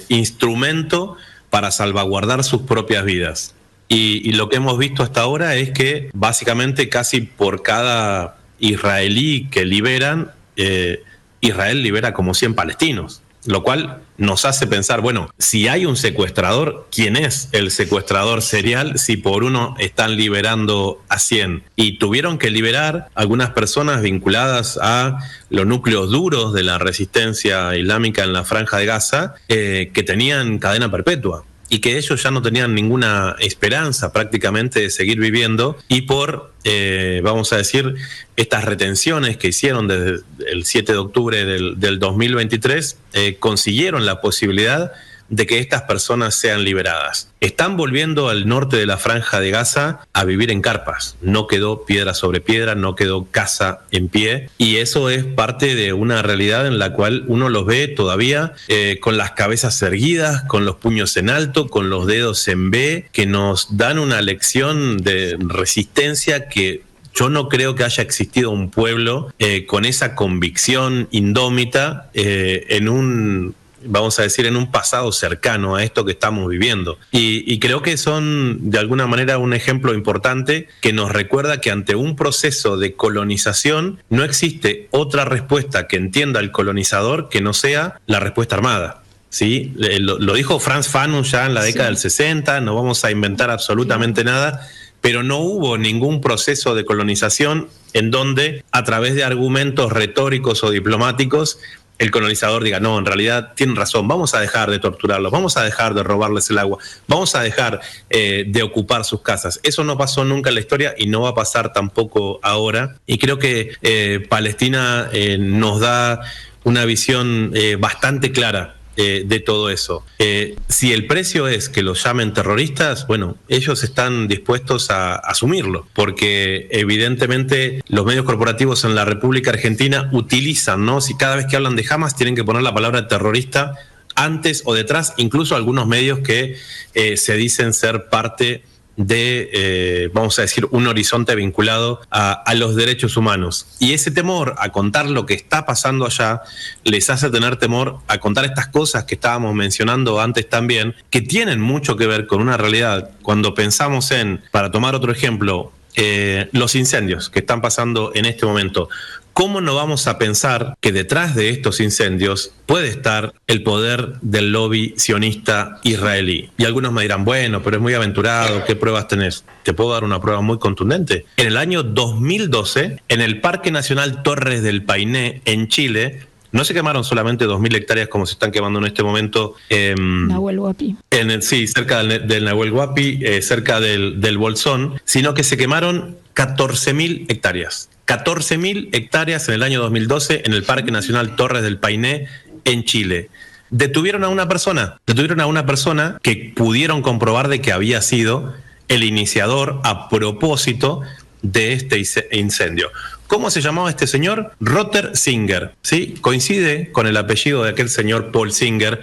instrumento para salvaguardar sus propias vidas. Y lo que hemos visto hasta ahora es que básicamente casi por cada israelí que liberan, Israel libera como 100 palestinos, lo cual nos hace pensar, bueno, si hay un secuestrador, ¿quién es el secuestrador serial si por uno están liberando a 100? Y tuvieron que liberar algunas personas vinculadas a los núcleos duros de la resistencia islámica en la Franja de Gaza, que tenían cadena perpetua y que ellos ya no tenían ninguna esperanza prácticamente de seguir viviendo, y por, vamos a decir, estas retenciones que hicieron desde el 7 de octubre del 2023, consiguieron la posibilidad de que estas personas sean liberadas. Están volviendo al norte de la Franja de Gaza a vivir en carpas. No quedó piedra sobre piedra, no quedó casa en pie, y eso es parte de una realidad en la cual uno los ve todavía con las cabezas erguidas, con los puños en alto, con los dedos en B, que nos dan una lección de resistencia que yo no creo que haya existido un pueblo con esa convicción indómita en un pasado cercano a esto que estamos viviendo. Y creo que son, de alguna manera, un ejemplo importante que nos recuerda que ante un proceso de colonización no existe otra respuesta que entienda el colonizador que no sea la respuesta armada. ¿Sí? Lo dijo Frantz Fanon ya en la década del 60, no vamos a inventar absolutamente nada, pero no hubo ningún proceso de colonización en donde, a través de argumentos retóricos o diplomáticos, el colonizador diga, no, en realidad tienen razón, vamos a dejar de torturarlos, vamos a dejar de robarles el agua, vamos a dejar de ocupar sus casas. Eso no pasó nunca en la historia y no va a pasar tampoco ahora. Y creo que Palestina nos da una visión bastante clara de todo eso. Si el precio es que los llamen terroristas, bueno, ellos están dispuestos a asumirlo, porque evidentemente los medios corporativos en la República Argentina utilizan, ¿no? Si cada vez que hablan de Hamas tienen que poner la palabra terrorista antes o detrás, incluso algunos medios que se dicen ser parte de, vamos a decir, un horizonte vinculado a los derechos humanos. Y ese temor a contar lo que está pasando allá les hace tener temor a contar estas cosas que estábamos mencionando antes también, que tienen mucho que ver con una realidad. Cuando pensamos en, para tomar otro ejemplo, los incendios que están pasando en este momento, ¿cómo no vamos a pensar que detrás de estos incendios puede estar el poder del lobby sionista israelí? Y algunos me dirán, bueno, pero es muy aventurado, ¿qué pruebas tenés? Te puedo dar una prueba muy contundente. En el año 2012, en el Parque Nacional Torres del Paine, en Chile, no se quemaron solamente 2.000 hectáreas como se están quemando en este momento. Nahuel Huapi. Sí, cerca del Nahuel Huapi, cerca del Bolsón, sino que se quemaron 14.000 hectáreas. 14.000 hectáreas en el año 2012 en el Parque Nacional Torres del Paine, en Chile. Detuvieron a una persona que pudieron comprobar de que había sido el iniciador a propósito de este incendio. ¿Cómo se llamaba este señor? Rotter Singer, ¿sí? Coincide con el apellido de aquel señor Paul Singer,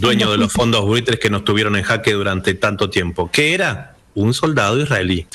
dueño de los fondos buitres que nos tuvieron en jaque durante tanto tiempo. ¿Qué era? Un soldado israelí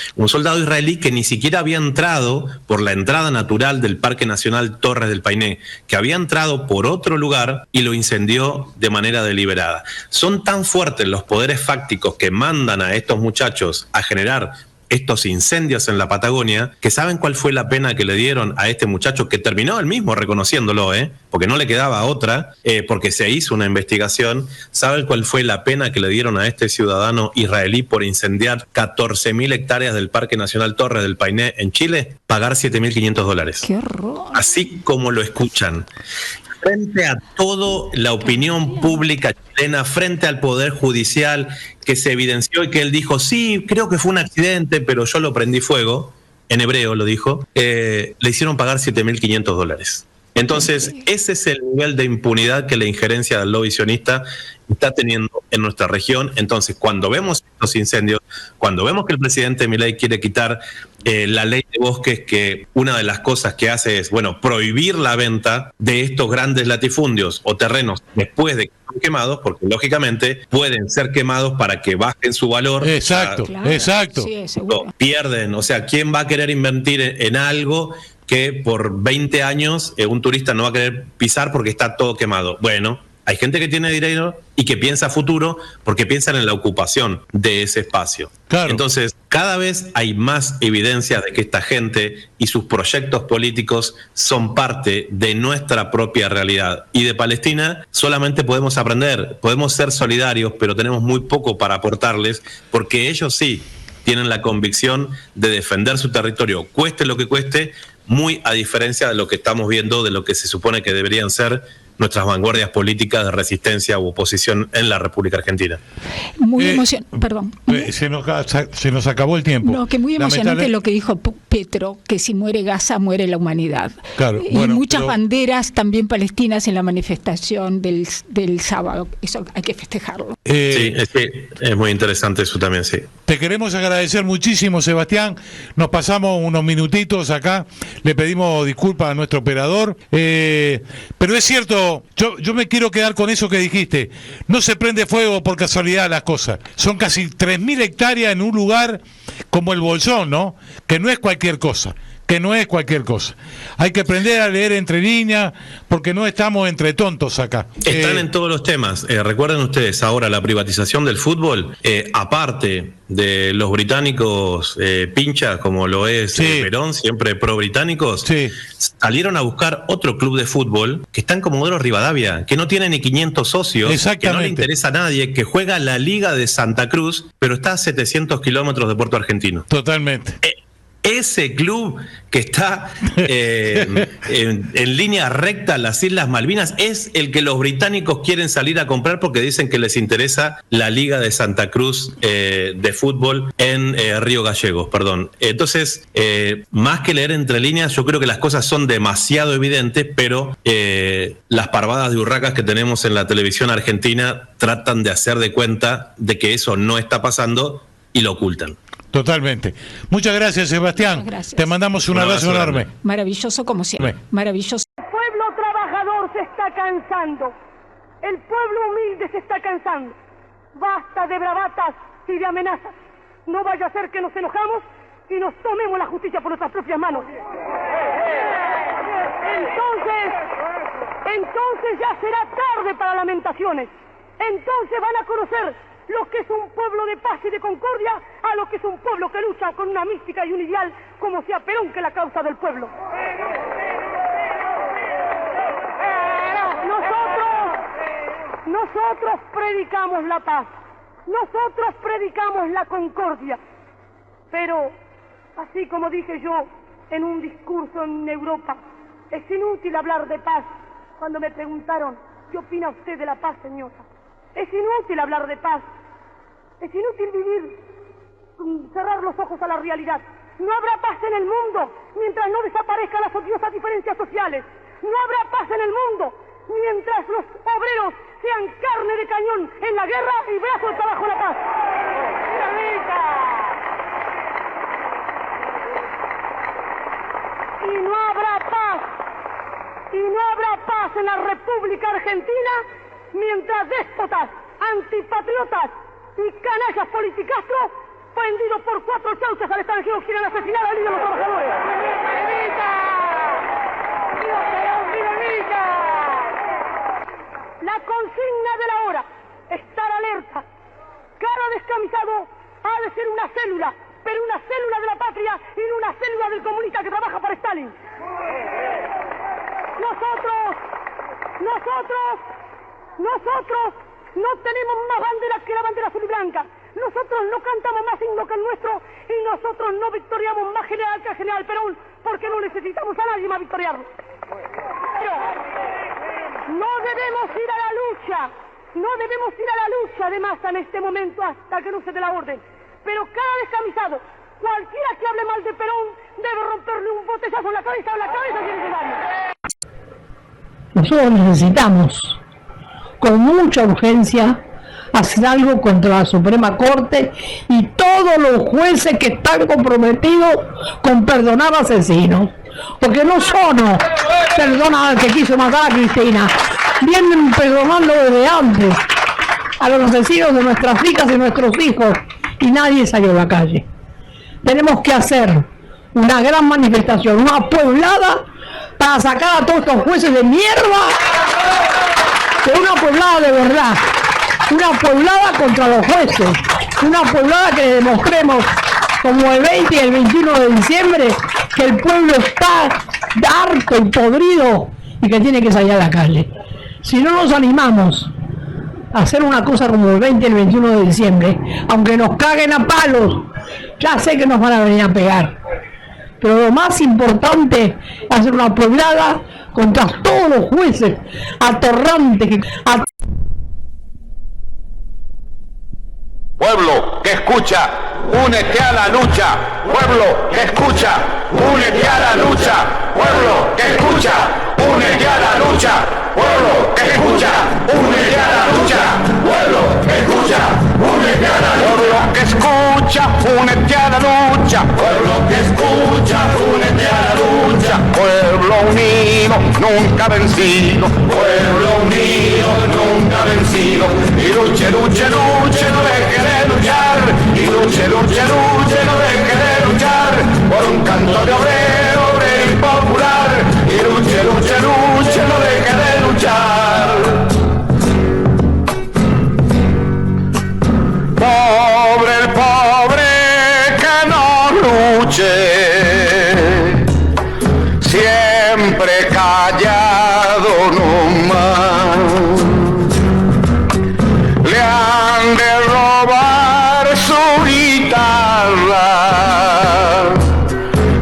que ni siquiera había entrado por la entrada natural del Parque Nacional Torres del Paine, que había entrado por otro lugar y lo incendió de manera deliberada. Son tan fuertes los poderes fácticos que mandan a estos muchachos a generar estos incendios en la Patagonia, que saben cuál fue la pena que le dieron a este muchacho, que terminó él mismo reconociéndolo, porque no le quedaba otra, porque se hizo una investigación. ¿Saben cuál fue la pena que le dieron a este ciudadano israelí por incendiar 14.000 hectáreas del Parque Nacional Torres del Paine en Chile? Pagar $7.500. ¡Qué horror! Así como lo escuchan. Frente a toda la opinión pública chilena, frente al Poder Judicial, que se evidenció y que él dijo, sí, creo que fue un accidente, pero yo lo prendí fuego, en hebreo lo dijo, le hicieron pagar $7.500. Entonces, ese es el nivel de impunidad que la injerencia del lobby sionista está teniendo en nuestra región. Entonces, cuando vemos estos incendios, cuando vemos que el presidente Milei quiere quitar la ley de bosques, que una de las cosas que hace es, prohibir la venta de estos grandes latifundios o terrenos después de que son quemados, porque lógicamente pueden ser quemados para que bajen su valor. Exacto, exacto. Sí, pierden, ¿quién va a querer invertir en algo que por 20 años un turista no va a querer pisar porque está todo quemado? Bueno, hay gente que tiene dinero y que piensa a futuro porque piensan en la ocupación de ese espacio. Claro. Entonces, Cada vez hay más evidencia de que esta gente y sus proyectos políticos son parte de nuestra propia realidad. Y de Palestina solamente podemos aprender, podemos ser solidarios, pero tenemos muy poco para aportarles, porque ellos sí tienen la convicción de defender su territorio, cueste lo que cueste, muy a diferencia de lo que estamos viendo, de lo que se supone que deberían ser nuestras vanguardias políticas de resistencia u oposición en la República Argentina. Muy emocionante, perdón. Se nos acabó el tiempo. No, que muy emocionante lo que dijo Petro, que si muere Gaza, muere la humanidad. Claro, y muchas banderas también palestinas en la manifestación del sábado. Eso hay que festejarlo. Sí, es muy interesante eso también, sí. Te queremos agradecer muchísimo, Sebastián. Nos pasamos unos minutitos acá. Le pedimos disculpas a nuestro operador. Pero es cierto, yo me quiero quedar con eso que dijiste. No se prende fuego por casualidad las cosas. Son casi 3.000 hectáreas en un lugar como el Bolsón, ¿no? Que no es cualquier cosa. Hay que aprender a leer entre líneas, porque no estamos entre tontos acá. Están en todos los temas. Recuerden ustedes, ahora la privatización del fútbol, aparte de los británicos pinchas, como lo es Perón, siempre pro-británicos, salieron a buscar otro club de fútbol que está en Comodoro Rivadavia, que no tiene ni 500 socios, que no le interesa a nadie, que juega la Liga de Santa Cruz, pero está a 700 kilómetros de Puerto Argentino. Totalmente. Ese club que está en línea recta a las Islas Malvinas es el que los británicos quieren salir a comprar porque dicen que les interesa la Liga de Santa Cruz de fútbol en Río Gallegos, perdón. Entonces, más que leer entre líneas, yo creo que las cosas son demasiado evidentes, pero las parvadas de urracas que tenemos en la televisión argentina tratan de hacer de cuenta de que eso no está pasando y lo ocultan. Totalmente. Muchas gracias, Sebastián. Gracias. Te mandamos un abrazo enorme. Maravilloso como siempre. Maravilloso. El pueblo trabajador se está cansando. El pueblo humilde se está cansando. Basta de bravatas y de amenazas. No vaya a ser que nos enojamos y nos tomemos la justicia por nuestras propias manos. Entonces ya será tarde para lamentaciones. Entonces van a conocer lo que es un pueblo de paz y de concordia a lo que es un pueblo que lucha con una mística y un ideal como sea Perón, que es la causa del pueblo. Nosotros predicamos la paz, nosotros predicamos la concordia, pero así como dije yo en un discurso en Europa, es inútil hablar de paz. Cuando me preguntaron, ¿qué opina usted de la paz, señora? Es inútil hablar de paz. Es inútil vivir, cerrar los ojos a la realidad. No habrá paz en el mundo mientras no desaparezcan las odiosas diferencias sociales. No habrá paz en el mundo mientras los obreros sean carne de cañón en la guerra y brazo de trabajo en la paz. Y no habrá paz en la República Argentina mientras déspotas, antipatriotas y canallas politicastros vendidos por 4 chauchas al extranjero quieren asesinar al líder de los trabajadores. La consigna de la hora, estar alerta. Cada descamisado ha de ser una célula, pero una célula de la patria y no una célula del comunista que trabaja para Stalin. Nosotros no tenemos más banderas que la bandera azul y blanca. Nosotros no cantamos más himno que el nuestro y nosotros no victoriamos más general que el general Perón porque no necesitamos a nadie más victoriarlo. Pero no debemos ir a la lucha de masa en este momento hasta que no se dé la orden. Pero cada descamisado, cualquiera que hable mal de Perón, debe romperle un botellazo en la cabeza si es necesario. Nosotros necesitamos con mucha urgencia hacer algo contra la Suprema Corte y todos los jueces que están comprometidos con perdonar asesinos, porque no solo perdonan al que quiso matar a Cristina, vienen perdonando desde antes a los asesinos de nuestras hijas y nuestros hijos y nadie salió a la calle. Tenemos que hacer una gran manifestación, una pueblada para sacar a todos estos jueces de mierda, pero una pueblada de verdad, una pueblada contra los jueces, una pueblada que le demostremos como el 20 y el 21 de diciembre, que el pueblo está harto y podrido y que tiene que salir a la calle. Si no nos animamos a hacer una cosa como el 20 y el 21 de diciembre, aunque nos caguen a palos, ya sé que nos van a venir a pegar. Pero lo más importante es hacer una pueblada contra todos los jueces atorrantes que... Pueblo que escucha, únete a la lucha. Pueblo que escucha, únete a la lucha. Pueblo que escucha, únete a la lucha. Pueblo que escucha, únete a la lucha. Pueblo que escucha, únete a la lucha. Pueblo que escucha, únete a la lucha. Pueblo que escucha, únete a la lucha. Pueblo unido, nunca vencido. Pueblo unido, nunca vencido. Y luche, luche, luche, no deje de luchar. Y luche, luche, luche, no deje de luchar. Por un canto de obrero, obrero y popular. Y luche, luche, luche, no deje de luchar. Pobre el pobre que no luche, siempre callado nomás. Le han de robar su guitarra,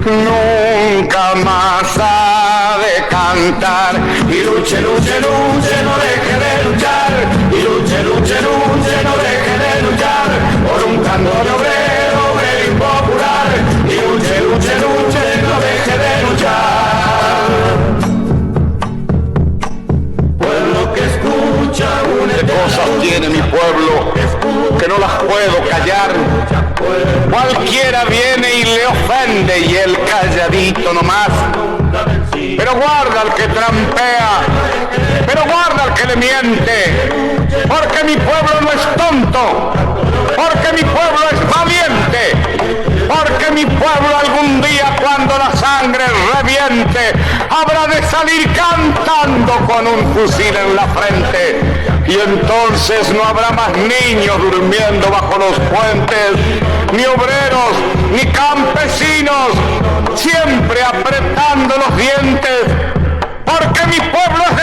nunca más ha de cantar. Y luche, luche, luche, no deje de luchar. Y luche, luche, luche, no deje de luchar. Por un canto de obrero, obrero impopular. Y luche, luche, luche, no deje de luchar. Pueblo que escucha, únete. ¿Qué cosas tiene mi pueblo que no las puedo callar? Cualquiera viene y le ofende y él calladito nomás. Pero guarda al que trampea, pero guarda al que le miente, porque mi pueblo no es tonto, porque mi pueblo es valiente, porque mi pueblo algún día cuando la sangre reviente habrá de salir cantando con un fusil en la frente. Y entonces no habrá más niños durmiendo bajo los puentes, ni obreros, ni campesinos, siempre apretando los dientes, porque mi pueblo es